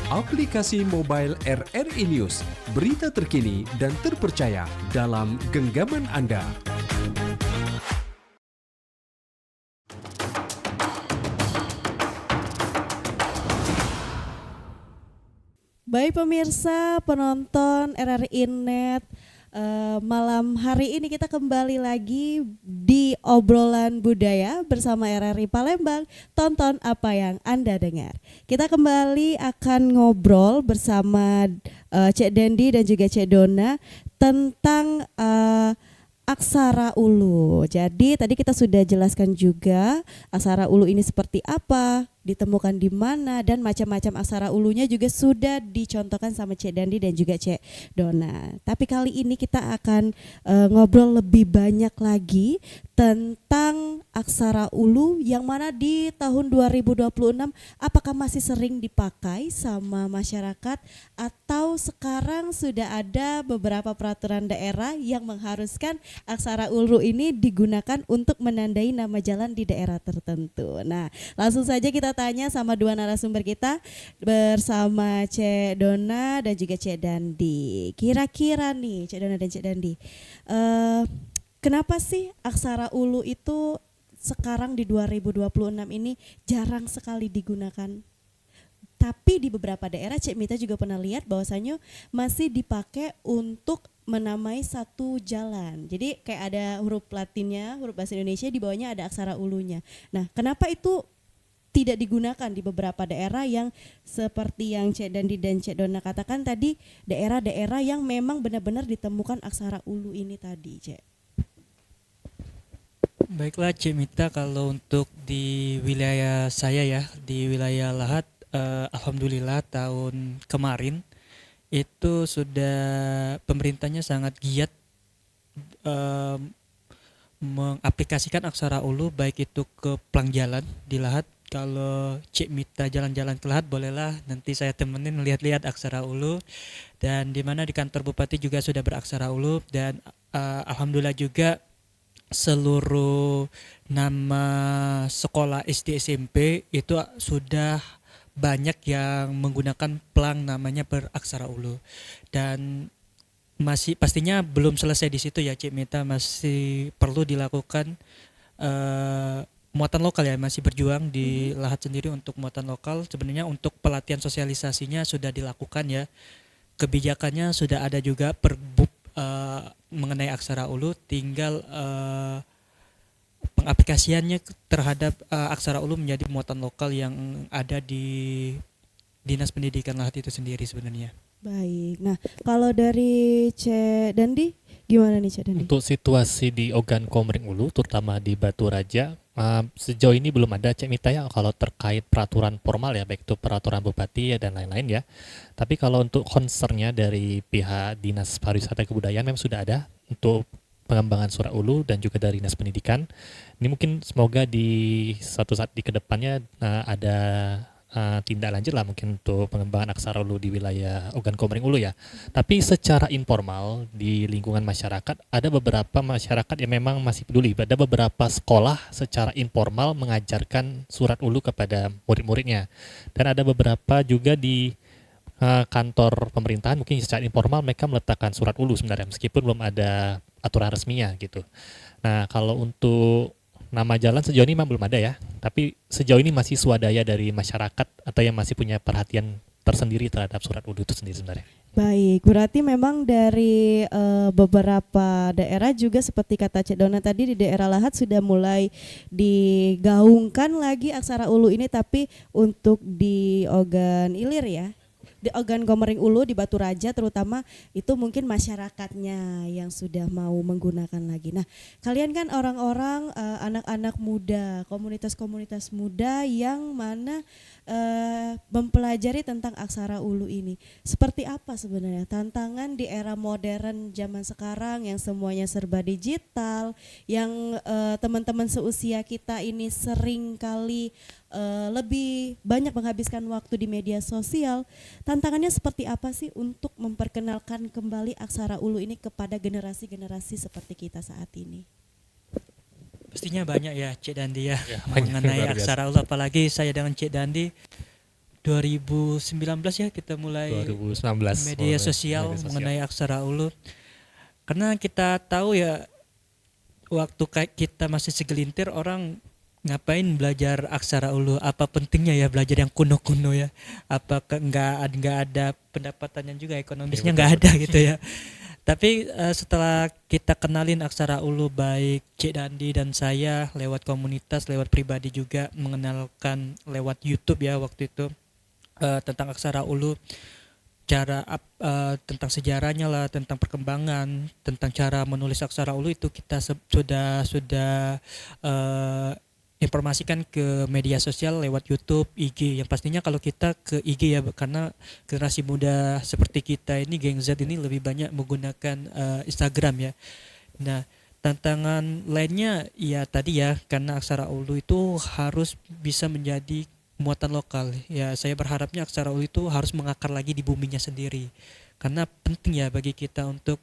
Aplikasi mobile RRI News, berita terkini dan terpercaya dalam genggaman Anda. Baik pemirsa, penonton RRI Net, malam hari ini kita kembali lagi di obrolan budaya bersama RRI Palembang. Tonton apa yang Anda dengar. Kita kembali akan ngobrol bersama Cek Dendi dan juga Cek Dona tentang Aksara Ulu. Jadi tadi kita sudah jelaskan juga Aksara Ulu ini seperti apa, ditemukan di mana, dan macam-macam aksara ulunya juga sudah dicontohkan sama Cek Dandi dan juga Cek Dona. Tapi kali ini kita akan ngobrol lebih banyak lagi tentang aksara ulu yang mana di tahun 2026 apakah masih sering dipakai sama masyarakat atau sekarang sudah ada beberapa peraturan daerah yang mengharuskan aksara ulu ini digunakan untuk menandai nama jalan di daerah tertentu. Nah, langsung saja kita tanya sama dua narasumber kita bersama Cek Dona dan juga Cek Dandi. Kira-kira nih Cek Dona dan Cek Dandi, kenapa sih aksara ulu itu sekarang di 2026 ini jarang sekali digunakan? Tapi di beberapa daerah Cek Mita juga pernah lihat bahwasannya masih dipakai untuk menamai satu jalan. Jadi kayak ada huruf Latinnya, huruf bahasa Indonesia, di bawahnya ada aksara ulunya. Nah, kenapa itu tidak digunakan di beberapa daerah yang seperti yang Cek Dandi dan Cek Dona katakan tadi, daerah-daerah yang memang benar-benar ditemukan aksara ulu ini tadi, Cek? Baiklah Cik Mita, kalau untuk di wilayah saya ya, di wilayah Lahat, alhamdulillah tahun kemarin itu sudah pemerintahnya sangat giat mengaplikasikan aksara ulu baik itu ke pelang jalan di Lahat. Kalau Cik Mita jalan-jalan ke Lahat, bolehlah nanti saya temenin lihat-lihat aksara ulu, dan di mana di kantor bupati juga sudah beraksara ulu, dan alhamdulillah juga seluruh nama sekolah SD SMP itu sudah banyak yang menggunakan pelang namanya beraksara ulu. Dan masih pastinya belum selesai di situ ya Cik Mita, masih perlu dilakukan muatan lokal ya, masih berjuang di Lahat sendiri untuk muatan lokal. Sebenarnya untuk pelatihan sosialisasinya sudah dilakukan ya, kebijakannya sudah ada juga Perbup mengenai aksara ulu, tinggal pengaplikasiannya terhadap aksara ulu menjadi muatan lokal yang ada di Dinas Pendidikan Lahat itu sendiri sebenarnya. Baik. Nah, kalau dari Cek Dandi gimana nih Cek Dandi? Untuk situasi di Ogan Komering Ulu, terutama di Batu Raja, sejauh ini belum ada Cek Mita ya kalau terkait peraturan formal ya, baik itu peraturan bupati ya dan lain-lain ya. Tapi kalau untuk concernnya dari pihak Dinas Pariwisata dan Kebudayaan memang sudah ada untuk pengembangan Surat Ulu dan juga dari Dinas Pendidikan. Ini mungkin semoga di suatu saat di kedepannya ada tindak lanjut lah mungkin untuk pengembangan aksara ulu di wilayah Ogan Komering Ulu ya. Tapi secara informal di lingkungan masyarakat ada beberapa masyarakat yang memang masih peduli. Ada beberapa sekolah secara informal mengajarkan surat ulu kepada murid-muridnya. Dan ada beberapa juga di kantor pemerintahan mungkin secara informal mereka meletakkan surat ulu sebenarnya meskipun belum ada aturan resminya gitu. Nah, kalau untuk nama jalan sejauh ini memang belum ada ya, tapi sejauh ini masih swadaya dari masyarakat atau yang masih punya perhatian tersendiri terhadap surat ulu itu sendiri sebenarnya. Baik, berarti memang dari beberapa daerah juga seperti kata Cek Dona tadi di daerah Lahat sudah mulai digaungkan lagi aksara ulu ini, tapi untuk di Ogan Ilir ya, di Ogan Komering Ulu di Batu Raja terutama itu mungkin masyarakatnya yang sudah mau menggunakan lagi. Nah, kalian kan orang-orang anak-anak muda, komunitas-komunitas muda yang mana mempelajari tentang aksara ulu ini. Seperti apa sebenarnya tantangan di era modern zaman sekarang yang semuanya serba digital, yang teman-teman seusia kita ini sering kali lebih banyak menghabiskan waktu di media sosial. Tantangannya seperti apa sih untuk memperkenalkan kembali aksara ulu ini kepada generasi-generasi seperti kita saat ini? Pastinya banyak ya Cik Dandi ya, banyak, mengenai luar biasa. aksara ulu, apalagi saya dengan Cik Dandi 2019 ya kita mulai 2019 media sosial mengenai aksara ulu. Karena kita tahu ya waktu kita masih segelintir orang ngapain belajar aksara ulu, apa pentingnya ya belajar yang kuno-kuno ya, apa nggak ada pendapatannya juga, ekonomisnya nggak ada gitu ya. Tapi setelah kita kenalin aksara ulu, baik Cik Dandi dan saya lewat komunitas, lewat pribadi juga mengenalkan lewat YouTube ya waktu itu tentang aksara ulu, cara tentang sejarahnya lah, tentang perkembangan, tentang cara menulis aksara ulu itu kita sudah informasikan ke media sosial lewat YouTube, IG. Yang pastinya kalau kita ke IG ya, karena generasi muda seperti kita ini, Geng Z ini lebih banyak menggunakan Instagram ya. Nah, tantangan lainnya ya tadi ya, karena aksara ulu itu harus bisa menjadi muatan lokal. Ya, saya berharapnya aksara ulu itu harus mengakar lagi di buminya sendiri. Karena penting ya bagi kita untuk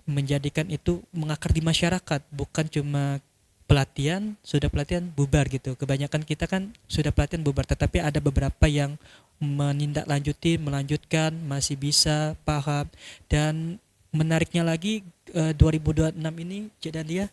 menjadikan itu mengakar di masyarakat, bukan cuma sudah pelatihan bubar gitu. Kebanyakan kita kan sudah pelatihan bubar, tetapi ada beberapa yang melanjutkan, masih bisa paham. Dan menariknya lagi 2026 ini Cik Dandia,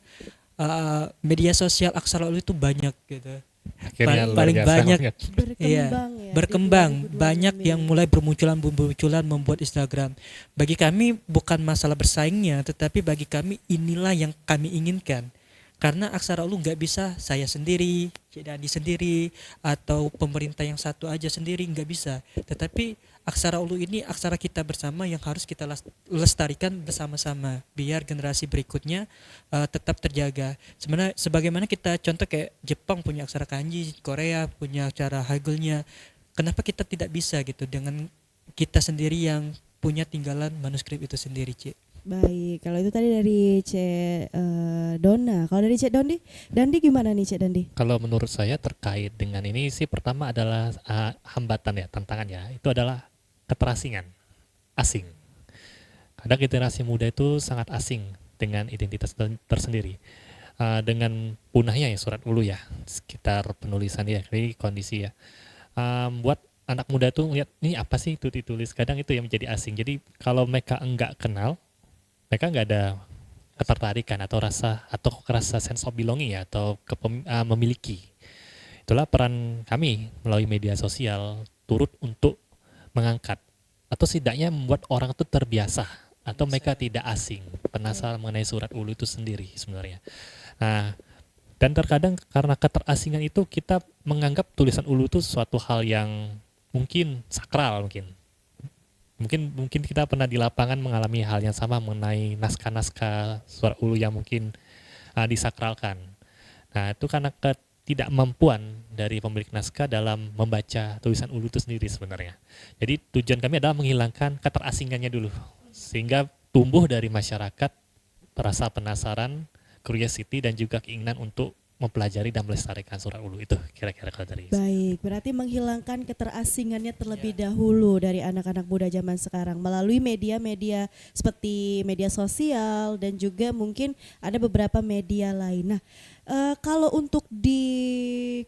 media sosial aksara ulu itu banyak gitu. Akhirnya paling banyak Berkembang ya. berkembang, di 2026 banyak ini. yang mulai bermunculan membuat Instagram. Bagi kami bukan masalah bersaingnya, tetapi bagi kami inilah yang kami inginkan. Karena aksara ulu nggak bisa saya sendiri, Cik Dandi sendiri, atau pemerintah yang satu aja sendiri, nggak bisa. Tetapi aksara ulu ini aksara kita bersama yang harus kita lestarikan bersama-sama biar generasi berikutnya tetap terjaga. Sebenarnya sebagaimana kita contoh kayak Jepang punya aksara kanji, Korea punya cara Haggle-nya. Kenapa kita tidak bisa gitu dengan kita sendiri yang punya tinggalan manuskrip itu sendiri, Cik? Baik, kalau itu tadi dari Cek Dona. Kalau dari Cek Dandi gimana nih Cek Dandi? Kalau menurut saya terkait dengan ini sih pertama adalah hambatan ya, tantangan ya, itu adalah keterasingan, asing. Kadang generasi muda itu sangat asing dengan identitas tersendiri. Dengan punahnya ya surat ulu ya, sekitar penulisan ya, ini kondisi ya. Buat anak muda tuh lihat ini apa sih itu ditulis, kadang itu yang menjadi asing. Jadi kalau mereka enggak kenal, mereka nggak ada ketertarikan atau rasa sense of belonging ya, atau memiliki. Itulah peran kami melalui media sosial turut untuk mengangkat atau setidaknya membuat orang itu terbiasa atau mereka tidak asing, penasaran mengenai surat ulu itu sendiri sebenarnya. Nah, dan terkadang karena keterasingan itu kita menganggap tulisan ulu itu suatu hal yang mungkin sakral mungkin. Mungkin kita pernah di lapangan mengalami hal yang sama mengenai naskah-naskah surat ulu yang mungkin disakralkan. Nah, itu karena ketidakmampuan dari pemilik naskah dalam membaca tulisan ulu itu sendiri sebenarnya. Jadi tujuan kami adalah menghilangkan keterasingannya dulu, sehingga tumbuh dari masyarakat rasa penasaran, curiosity, dan juga keinginan untuk mempelajari dan melestarikan surat ulu itu kira-kira kalau dari Baik, berarti menghilangkan keterasingannya terlebih dahulu dari anak-anak muda zaman sekarang melalui media-media seperti media sosial dan juga mungkin ada beberapa media lain. Nah, kalau untuk di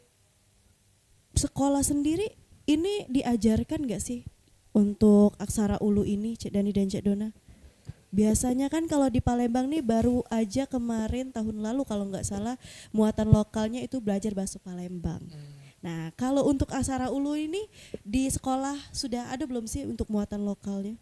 sekolah sendiri ini diajarkan nggak sih untuk aksara ulu ini, Cek Dani dan Cek Dona? Biasanya kan kalau di Palembang nih baru aja kemarin tahun lalu kalau nggak salah muatan lokalnya itu belajar bahasa Palembang. Nah, kalau untuk aksara ulu ini di sekolah sudah ada belum sih untuk muatan lokalnya?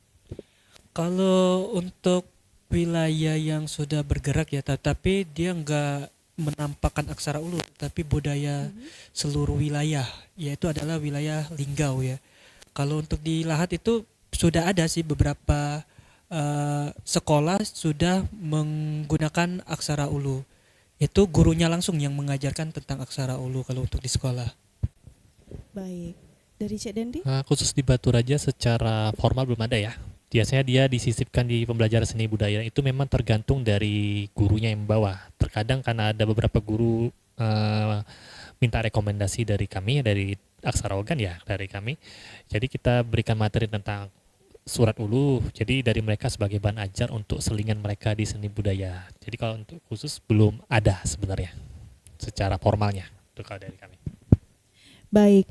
Kalau untuk wilayah yang sudah bergerak ya, tetapi dia nggak menampakkan aksara ulu, tapi budaya seluruh wilayah, yaitu adalah wilayah Linggau ya. Kalau untuk di Lahat itu sudah ada sih beberapa sekolah sudah menggunakan aksara ulu. Itu gurunya langsung yang mengajarkan tentang aksara ulu kalau untuk di sekolah. Baik, dari Cek Dendi? Khusus di Batu Raja secara formal belum ada ya. Biasanya dia disisipkan di pembelajaran seni budaya, itu memang tergantung dari gurunya yang membawa. Terkadang karena ada beberapa guru minta rekomendasi dari kami, dari Aksara Ogan ya, dari kami. Jadi kita berikan materi tentang surat ulu, jadi dari mereka sebagai bahan ajar untuk selingan mereka di seni budaya. Jadi kalau untuk khusus belum ada sebenarnya secara formalnya itu kalau dari kami. Baik,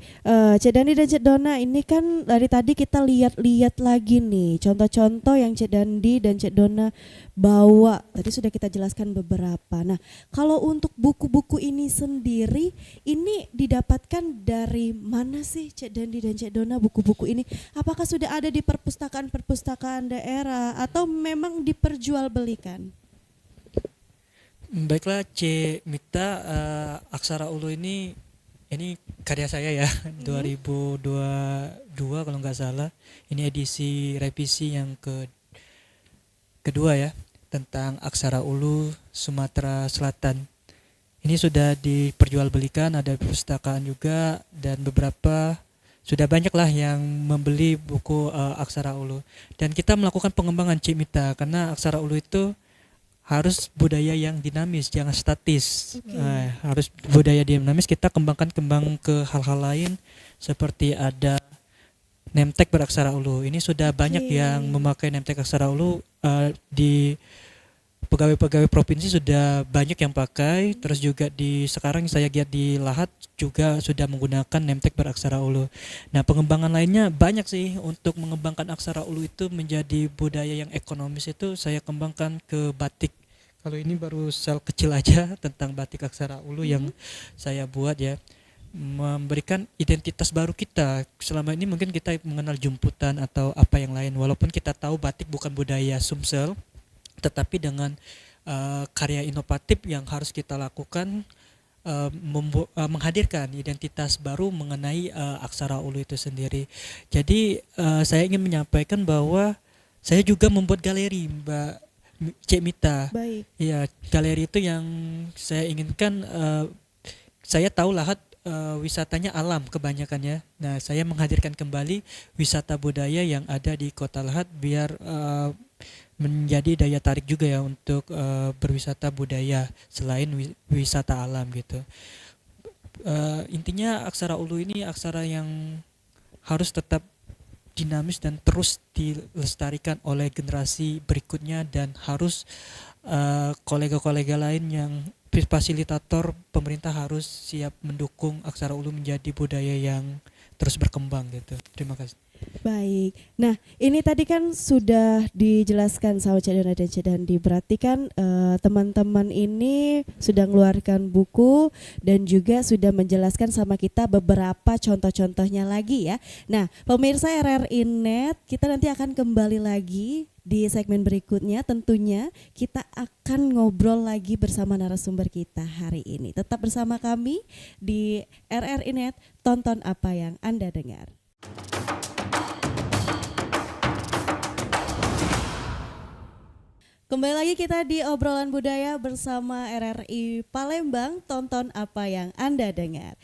Cek Dani dan Cek Dona, ini kan dari tadi kita lihat-lihat lagi nih contoh-contoh yang Cek Dandi dan Cek Dona bawa. Tadi sudah kita jelaskan beberapa. Nah, kalau untuk buku-buku ini sendiri, ini didapatkan dari mana sih Cek Dandi dan Cek Dona buku-buku ini? Apakah sudah ada di perpustakaan-perpustakaan daerah atau memang diperjualbelikan? Baiklah C. Mita, aksara ulu ini karya saya ya, 2022 kalau nggak salah. Ini edisi revisi yang kedua ya, tentang aksara ulu Sumatera Selatan. Ini sudah diperjualbelikan, ada perpustakaan juga, dan beberapa sudah banyak lah yang membeli buku aksara ulu. Dan kita melakukan pengembangan Cik Mita, karena aksara ulu itu harus budaya yang dinamis, jangan statis. Harus budaya dinamis. Kita kembang ke hal-hal lain seperti ada name tag beraksara ulu. Ini sudah banyak yang memakai name tag aksara ulu, di pegawai-pegawai provinsi sudah banyak yang pakai. Terus juga sekarang saya lihat di Lahat juga sudah menggunakan name tag beraksara ulu. Nah, pengembangan lainnya banyak sih untuk mengembangkan aksara ulu itu menjadi budaya yang ekonomis. Itu saya kembangkan ke batik. Kalau ini baru sel kecil aja tentang batik aksara ulu yang saya buat ya, memberikan identitas baru kita. Selama ini mungkin kita mengenal jumputan atau apa yang lain, walaupun kita tahu batik bukan budaya Sumsel, tetapi dengan karya inovatif yang harus kita lakukan, menghadirkan identitas baru mengenai aksara ulu itu sendiri. Jadi saya ingin menyampaikan bahwa saya juga membuat galeri, Mbak Cik Mita. Baik. Ya, galeri itu yang saya inginkan. Saya tahu Lahat wisatanya alam kebanyakannya. Nah, saya menghadirkan kembali wisata budaya yang ada di Kota Lahat biar menjadi daya tarik juga ya untuk berwisata budaya selain wisata alam gitu. Intinya aksara ulu ini aksara yang harus tetap dinamis dan terus dilestarikan oleh generasi berikutnya, dan harus kolega-kolega lain yang fasilitator pemerintah harus siap mendukung aksara ulu menjadi budaya yang terus berkembang gitu. Terima kasih. Baik, nah ini tadi kan sudah dijelaskan sama Cik Dona dan Cik Dandi. Berarti kan teman-teman ini sudah mengeluarkan buku dan juga sudah menjelaskan sama kita beberapa contoh-contohnya lagi ya. Nah, pemirsa RRI Net, kita nanti akan kembali lagi Di segmen berikutnya tentunya kita akan ngobrol lagi bersama narasumber kita hari ini. Tetap bersama kami di RRI Net, tonton apa yang Anda dengar. Kembali lagi kita di obrolan budaya bersama RRI Palembang, tonton apa yang Anda dengar.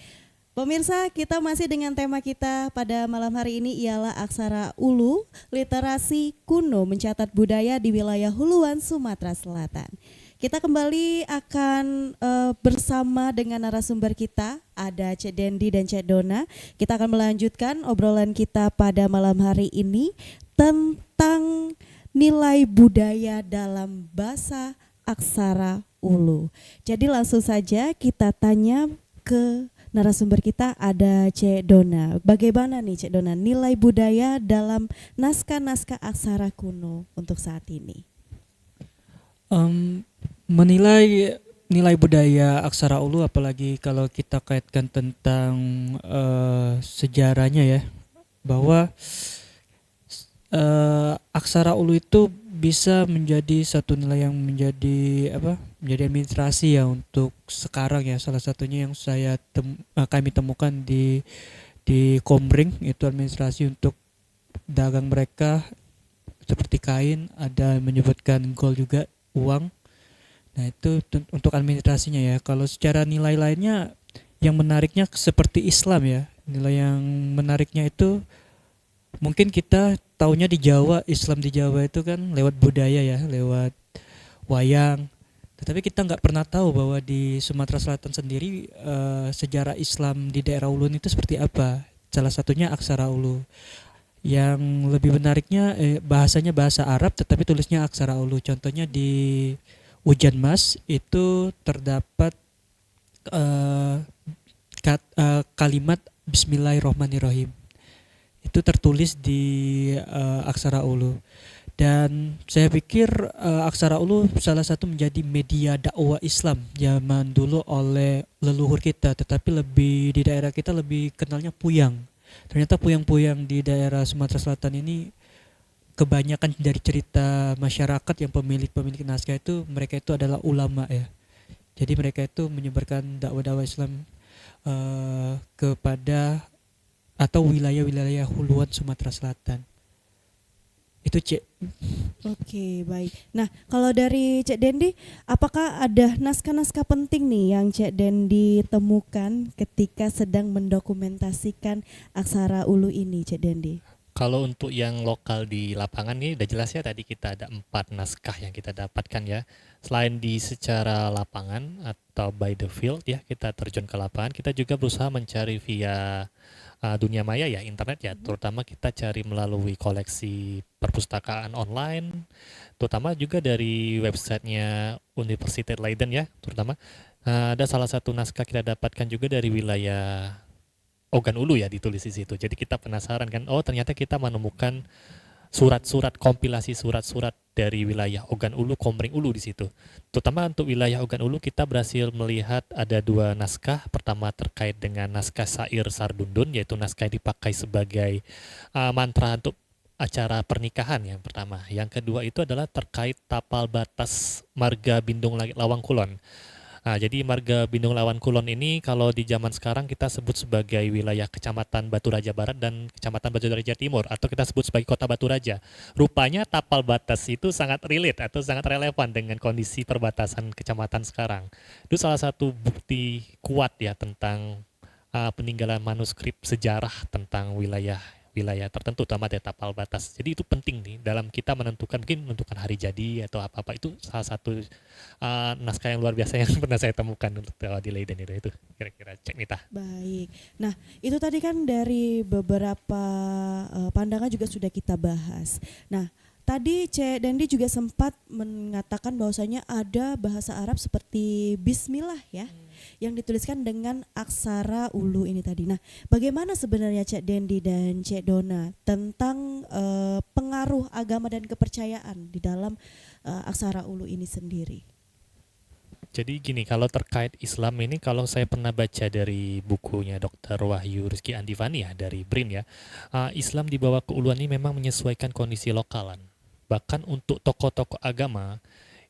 Pemirsa, kita masih dengan tema kita pada malam hari ini ialah aksara Ulu, literasi kuno mencatat budaya di wilayah Huluan, Sumatera Selatan. Kita kembali akan bersama dengan narasumber kita, ada Cek Dendi dan Cek Dona. Kita akan melanjutkan obrolan kita pada malam hari ini tentang nilai budaya dalam bahasa aksara Ulu. Jadi langsung saja kita tanya ke narasumber kita, ada Cek Dona. Bagaimana nih Cek Dona nilai budaya dalam naskah-naskah aksara kuno untuk saat ini? Menilai nilai budaya aksara Ulu, apalagi kalau kita kaitkan tentang sejarahnya ya, bahwa aksara Ulu itu bisa menjadi satu nilai yang menjadi administrasi ya untuk sekarang ya. Salah satunya yang kami temukan di Komring itu administrasi untuk dagang mereka seperti kain, ada menyebutkan gold juga, uang. Nah itu untuk administrasinya ya. Kalau secara nilai lainnya yang menariknya seperti Islam ya. Nilai yang menariknya itu mungkin kita taunya di Jawa, Islam di Jawa itu kan lewat budaya ya, lewat wayang. Tetapi kita nggak pernah tahu bahwa di Sumatera Selatan sendiri sejarah Islam di daerah Ulun itu seperti apa. Salah satunya aksara Ulu. Yang lebih menariknya bahasanya bahasa Arab tetapi tulisnya aksara Ulu. Contohnya di Ujan Mas itu terdapat kalimat Bismillahirrohmanirrohim. Itu tertulis di aksara Ulu. Dan saya pikir aksara Ulu salah satu menjadi media dakwah Islam zaman dulu oleh leluhur kita, tetapi lebih di daerah kita lebih kenalnya puyang. Ternyata puyang-puyang di daerah Sumatera Selatan ini kebanyakan dari cerita masyarakat yang pemilik naskah itu mereka itu adalah ulama ya. Jadi mereka itu menyebarkan dakwah-dakwah Islam kepada atau wilayah-wilayah Huluan Sumatera Selatan. Itu Cek. Oke, baik. Nah, kalau dari Cek Dendi, apakah ada naskah-naskah penting nih yang Cek Dendi temukan ketika sedang mendokumentasikan aksara Ulu ini, Cek Dendi? Kalau untuk yang lokal di lapangan nih udah jelas ya, tadi kita ada 4 naskah yang kita dapatkan ya. Selain di secara lapangan atau by the field ya, kita terjun ke lapangan, kita juga berusaha mencari via dunia maya ya, internet ya, terutama kita cari melalui koleksi perpustakaan online, terutama juga dari websitenya Universitas Leiden ya, terutama ada salah satu naskah kita dapatkan juga dari wilayah Ogan Ulu ya, ditulis di situ. Jadi kita penasaran kan, oh ternyata kita menemukan surat-surat, kompilasi surat-surat dari wilayah Ogan Ulu, Komring Ulu di situ. Terutama untuk wilayah Ogan Ulu kita berhasil melihat ada 2 naskah. Pertama terkait dengan naskah Sair Sardundun, yaitu naskah yang dipakai sebagai mantra untuk acara pernikahan yang pertama. Yang kedua itu adalah terkait tapal batas Marga Bindung Lawang Kulon. Nah, jadi Marga Bindung Lawang Kulon ini kalau di zaman sekarang kita sebut sebagai wilayah Kecamatan Baturaja Barat dan Kecamatan Baturaja Timur, atau kita sebut sebagai Kota Baturaja. Rupanya tapal batas itu sangat relate atau sangat relevan dengan kondisi perbatasan kecamatan sekarang. Itu salah satu bukti kuat ya tentang peninggalan manuskrip sejarah tentang wilayah tertentu, terutama dari tapal batas. Jadi itu penting nih dalam kita menentukan hari jadi atau apa-apa. Itu salah satu naskah yang luar biasa yang pernah saya temukan untuk di Leiden itu kira-kira Cek Nita. Baik. Nah, itu tadi kan dari beberapa pandangan juga sudah kita bahas. Nah, tadi Cek Dendi juga sempat mengatakan bahwasanya ada bahasa Arab seperti Bismillah ya, yang dituliskan dengan aksara Ulu ini tadi. Nah, bagaimana sebenarnya Cek Dendi dan Cek Dona tentang pengaruh agama dan kepercayaan di dalam aksara Ulu ini sendiri? Jadi gini, kalau terkait Islam ini, kalau saya pernah baca dari bukunya Dr. Wahyu Rizky Andivani ya, dari BRIN ya, Islam dibawa ke Uluan ini memang menyesuaikan kondisi lokalan. Bahkan untuk tokoh-tokoh agama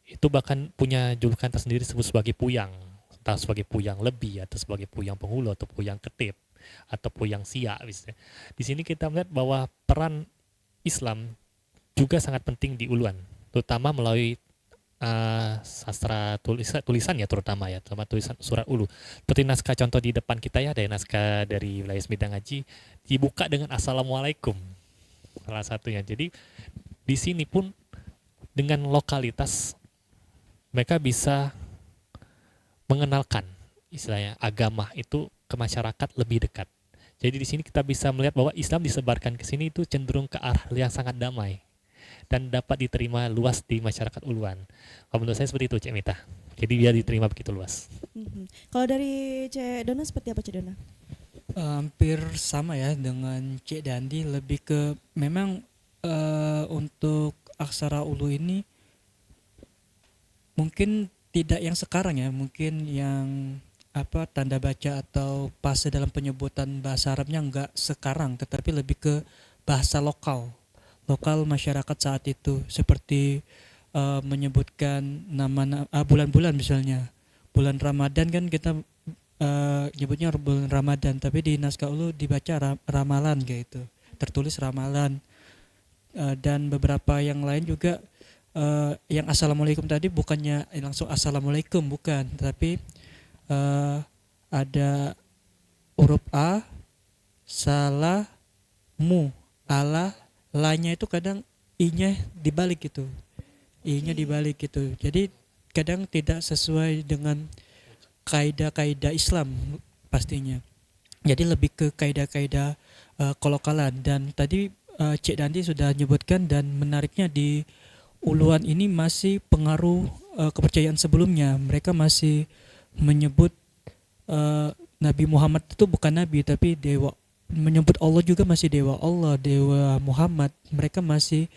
itu bahkan punya julukan tersendiri disebut sebagai puyang, entah sebagai puyang lebih atau sebagai puyang penghulu atau puyang ketip atau puyang siak misalnya. Di sini kita melihat bahwa peran Islam juga sangat penting di Uluan, terutama melalui sastra tulisan ya, terutama tulisan surat Ulu. Seperti naskah contoh di depan kita ya, ada naskah dari wilayah Semidang Ngaji dibuka dengan Assalamualaikum salah satunya. Jadi di sini pun dengan lokalitas mereka bisa mengenalkan istilahnya agama itu ke masyarakat lebih dekat. Jadi di sini kita bisa melihat bahwa Islam disebarkan ke sini itu cenderung ke arah yang sangat damai dan dapat diterima luas di masyarakat Uluan. Kalau menurut saya seperti itu, Cek Mita. Jadi dia diterima begitu luas. Kalau dari Cek Dona seperti apa, Cek Dona? Hampir sama ya dengan Cik Dandi, lebih ke memang untuk aksara Ulu ini mungkin tidak yang sekarang ya, mungkin yang tanda baca atau fase dalam penyebutan bahasa Arabnya enggak sekarang, tetapi lebih ke bahasa lokal masyarakat saat itu, seperti menyebutkan nama bulan-bulan, misalnya bulan Ramadan kan kita nyebutnya bulan Ramadan, tapi di naskah Ulu dibaca ramalan kayak itu, tertulis ramalan. Dan beberapa yang lain juga yang assalamualaikum tadi bukannya langsung assalamualaikum, bukan, tapi ada huruf a, salah, mu, ala, lanya itu kadang i-nya dibalik gitu. I-nya dibalik gitu. Jadi kadang tidak sesuai dengan kaidah-kaidah Islam pastinya. Jadi lebih ke kaidah-kaidah kolokalan. Dan tadi Cik Dandi sudah menyebutkan, dan menariknya di Uluan ini masih pengaruh kepercayaan sebelumnya. Mereka masih menyebut Nabi Muhammad itu bukan nabi tapi dewa. Menyebut Allah juga masih dewa Allah, dewa Muhammad. Mereka masih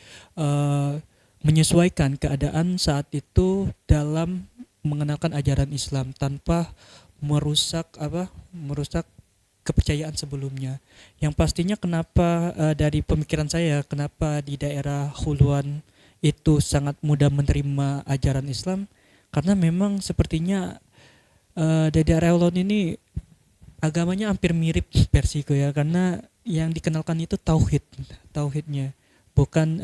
menyesuaikan keadaan saat itu dalam mengenalkan ajaran Islam tanpa merusak kepercayaan sebelumnya. Yang pastinya kenapa dari pemikiran saya, kenapa di daerah Huluan itu sangat mudah menerima ajaran Islam, karena memang sepertinya di daerah Huluan ini agamanya hampir mirip Persiko ya, karena yang dikenalkan itu tauhidnya, bukan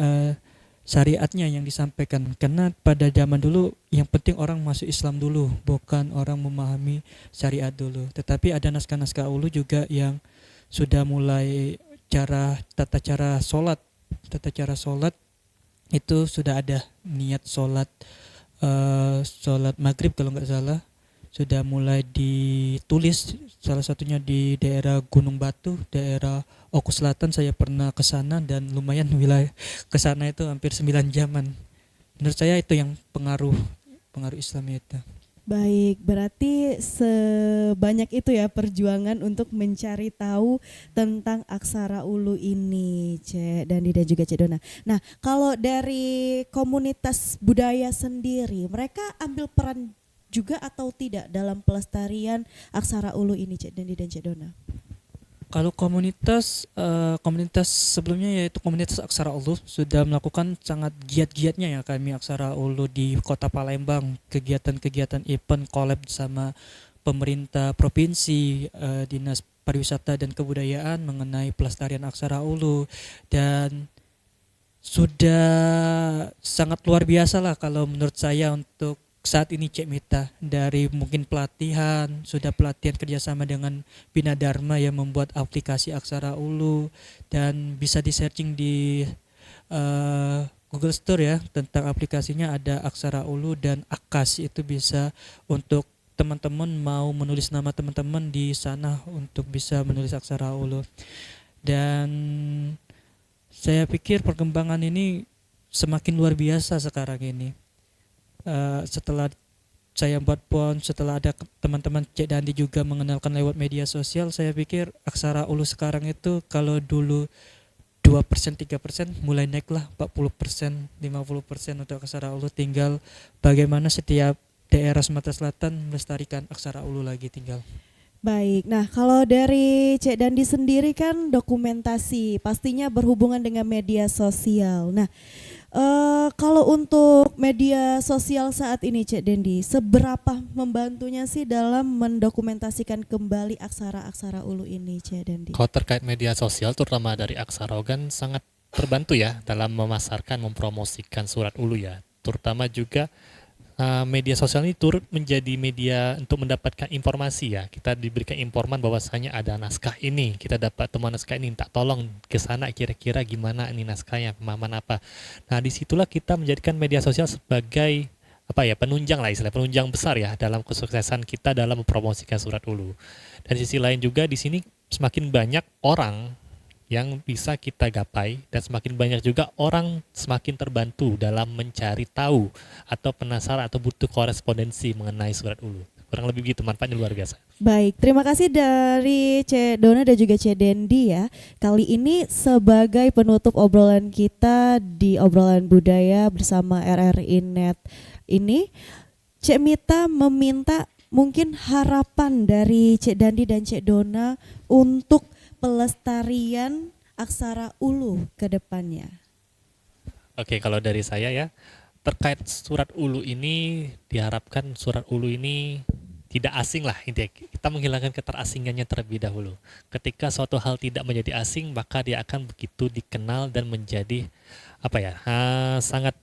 syariatnya yang disampaikan. Karena pada zaman dulu yang penting orang masuk Islam dulu, bukan orang memahami syariat dulu. Tetapi ada naskah-naskah Ulu juga yang sudah mulai tata cara sholat itu sudah ada niat sholat maghrib kalau nggak salah, sudah mulai ditulis, salah satunya di daerah Gunung Batu, daerah Oku Selatan. Saya pernah ke sana dan lumayan wilayah ke sana itu hampir 9 jaman. Menurut saya itu yang pengaruh Islam itu. Baik, berarti sebanyak itu ya perjuangan untuk mencari tahu tentang aksara Ulu ini, Cek Dandi dan juga Cek Dona. Nah, kalau dari komunitas budaya sendiri, mereka ambil peran juga atau tidak dalam pelestarian aksara Ulu ini, Cek Dandi dan Cek Dona? Kalau komunitas sebelumnya, yaitu komunitas Aksara Ulu, sudah melakukan sangat giat-giatnya ya kami Aksara Ulu di Kota Palembang, kegiatan-kegiatan event collab sama pemerintah provinsi, Dinas Pariwisata dan Kebudayaan mengenai pelestarian Aksara Ulu, dan sudah sangat luar biasa lah kalau menurut saya untuk saat ini, Cek Mita. Dari mungkin pelatihan kerjasama dengan Bina Dharma yang membuat aplikasi Aksara Ulu, dan bisa di searching di Google Store ya tentang aplikasinya, ada Aksara Ulu dan Akas. Itu bisa untuk teman-teman mau menulis nama teman-teman di sana untuk bisa menulis Aksara Ulu. Dan saya pikir perkembangan ini semakin luar biasa sekarang ini. Setelah saya buat PON, setelah ada teman-teman Cek Dandi juga mengenalkan lewat media sosial, saya pikir Aksara Ulu sekarang itu kalau dulu 2%, 3%, mulai naik lah 40%, 50% untuk Aksara Ulu. Tinggal bagaimana setiap daerah Sumatera Selatan melestarikan Aksara Ulu lagi tinggal. Baik, nah kalau dari Cek Dandi sendiri kan dokumentasi, pastinya berhubungan dengan media sosial. Nah, Kalau untuk media sosial saat ini Cek Dendi, seberapa membantunya sih dalam mendokumentasikan kembali aksara-aksara Ulu ini Cek Dendi? Kalau terkait media sosial terutama dari Aksara Ogan sangat terbantu ya dalam memasarkan, mempromosikan surat ulu ya. Terutama juga media sosial ini turut menjadi media untuk mendapatkan informasi ya. Kita diberikan informan bahwasanya ada naskah ini, kita dapat temuan naskah ini, minta tolong ke sana kira-kira gimana ini naskahnya, pemahaman apa. Nah, disitulah kita menjadikan media sosial sebagai apa ya, penunjang lah, istilah penunjang besar ya dalam kesuksesan kita dalam mempromosikan surat ulu. Dan di sisi lain juga di sini semakin banyak orang yang bisa kita gapai dan semakin banyak juga orang semakin terbantu dalam mencari tahu atau penasaran atau butuh korespondensi mengenai surat ulu. Kurang lebih begitu, manfaatnya luar biasa. Baik, terima kasih dari Cek Dona dan juga Cek Dendi ya. Kali ini sebagai penutup obrolan kita di obrolan budaya bersama RRI Net ini, Cek Mita meminta mungkin harapan dari Cek Dandi dan Cek Dona untuk pelestarian aksara ulu ke depannya. Oke, kalau dari saya ya, terkait surat ulu ini diharapkan surat ulu ini tidak asing lah, intinya kita menghilangkan keterasingannya terlebih dahulu. Ketika suatu hal tidak menjadi asing, maka dia akan begitu dikenal dan menjadi apa ya, sangat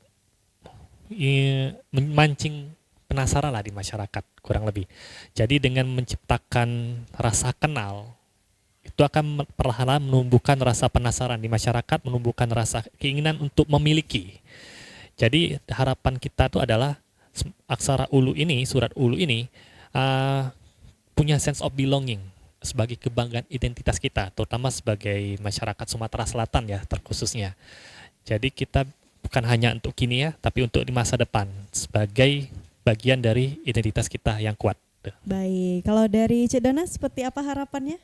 memancing penasaran lah di masyarakat kurang lebih. Jadi dengan menciptakan rasa kenal itu akan perlahan-lahan menumbuhkan rasa penasaran di masyarakat, menumbuhkan rasa keinginan untuk memiliki. Jadi harapan kita itu adalah aksara ulu ini, surat ulu ini punya sense of belonging sebagai kebanggaan identitas kita, terutama sebagai masyarakat Sumatera Selatan ya terkhususnya. Jadi kita bukan hanya untuk kini ya, tapi untuk di masa depan sebagai bagian dari identitas kita yang kuat. Baik, kalau dari Cek Dona seperti apa harapannya?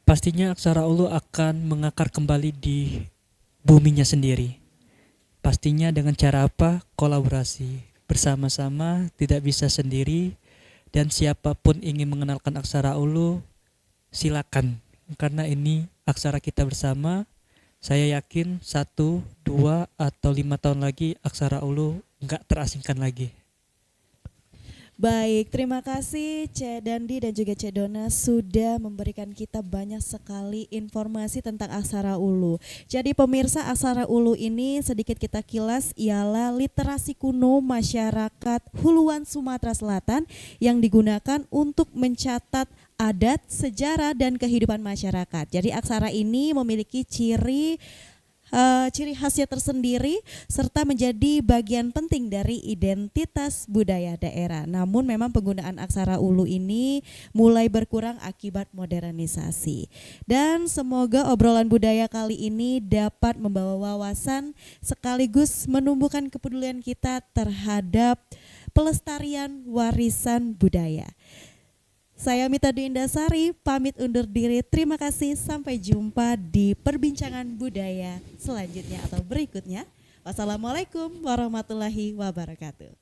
Pastinya aksara ulu akan mengakar kembali di buminya sendiri. Pastinya dengan cara apa? Kolaborasi bersama-sama, tidak bisa sendiri. Dan siapapun ingin mengenalkan aksara ulu, silakan. Karena ini aksara kita bersama. Saya yakin 1, 2, atau 5 tahun lagi aksara ulu nggak terasingkan lagi. Baik, terima kasih Cek Dandi dan juga Cek Dona sudah memberikan kita banyak sekali informasi tentang aksara ulu. Jadi pemirsa, aksara ulu ini sedikit kita kilas ialah literasi kuno masyarakat Huluan Sumatera Selatan yang digunakan untuk mencatat adat, sejarah, dan kehidupan masyarakat. Jadi aksara ini memiliki ciri khasnya tersendiri serta menjadi bagian penting dari identitas budaya daerah. Namun memang penggunaan aksara ulu ini mulai berkurang akibat modernisasi. Dan semoga obrolan budaya kali ini dapat membawa wawasan sekaligus menumbuhkan kepedulian kita terhadap pelestarian warisan budaya. Saya Mita Dwi Indasari, pamit undur diri. Terima kasih, sampai jumpa di perbincangan budaya selanjutnya atau berikutnya. Wassalamualaikum warahmatullahi wabarakatuh.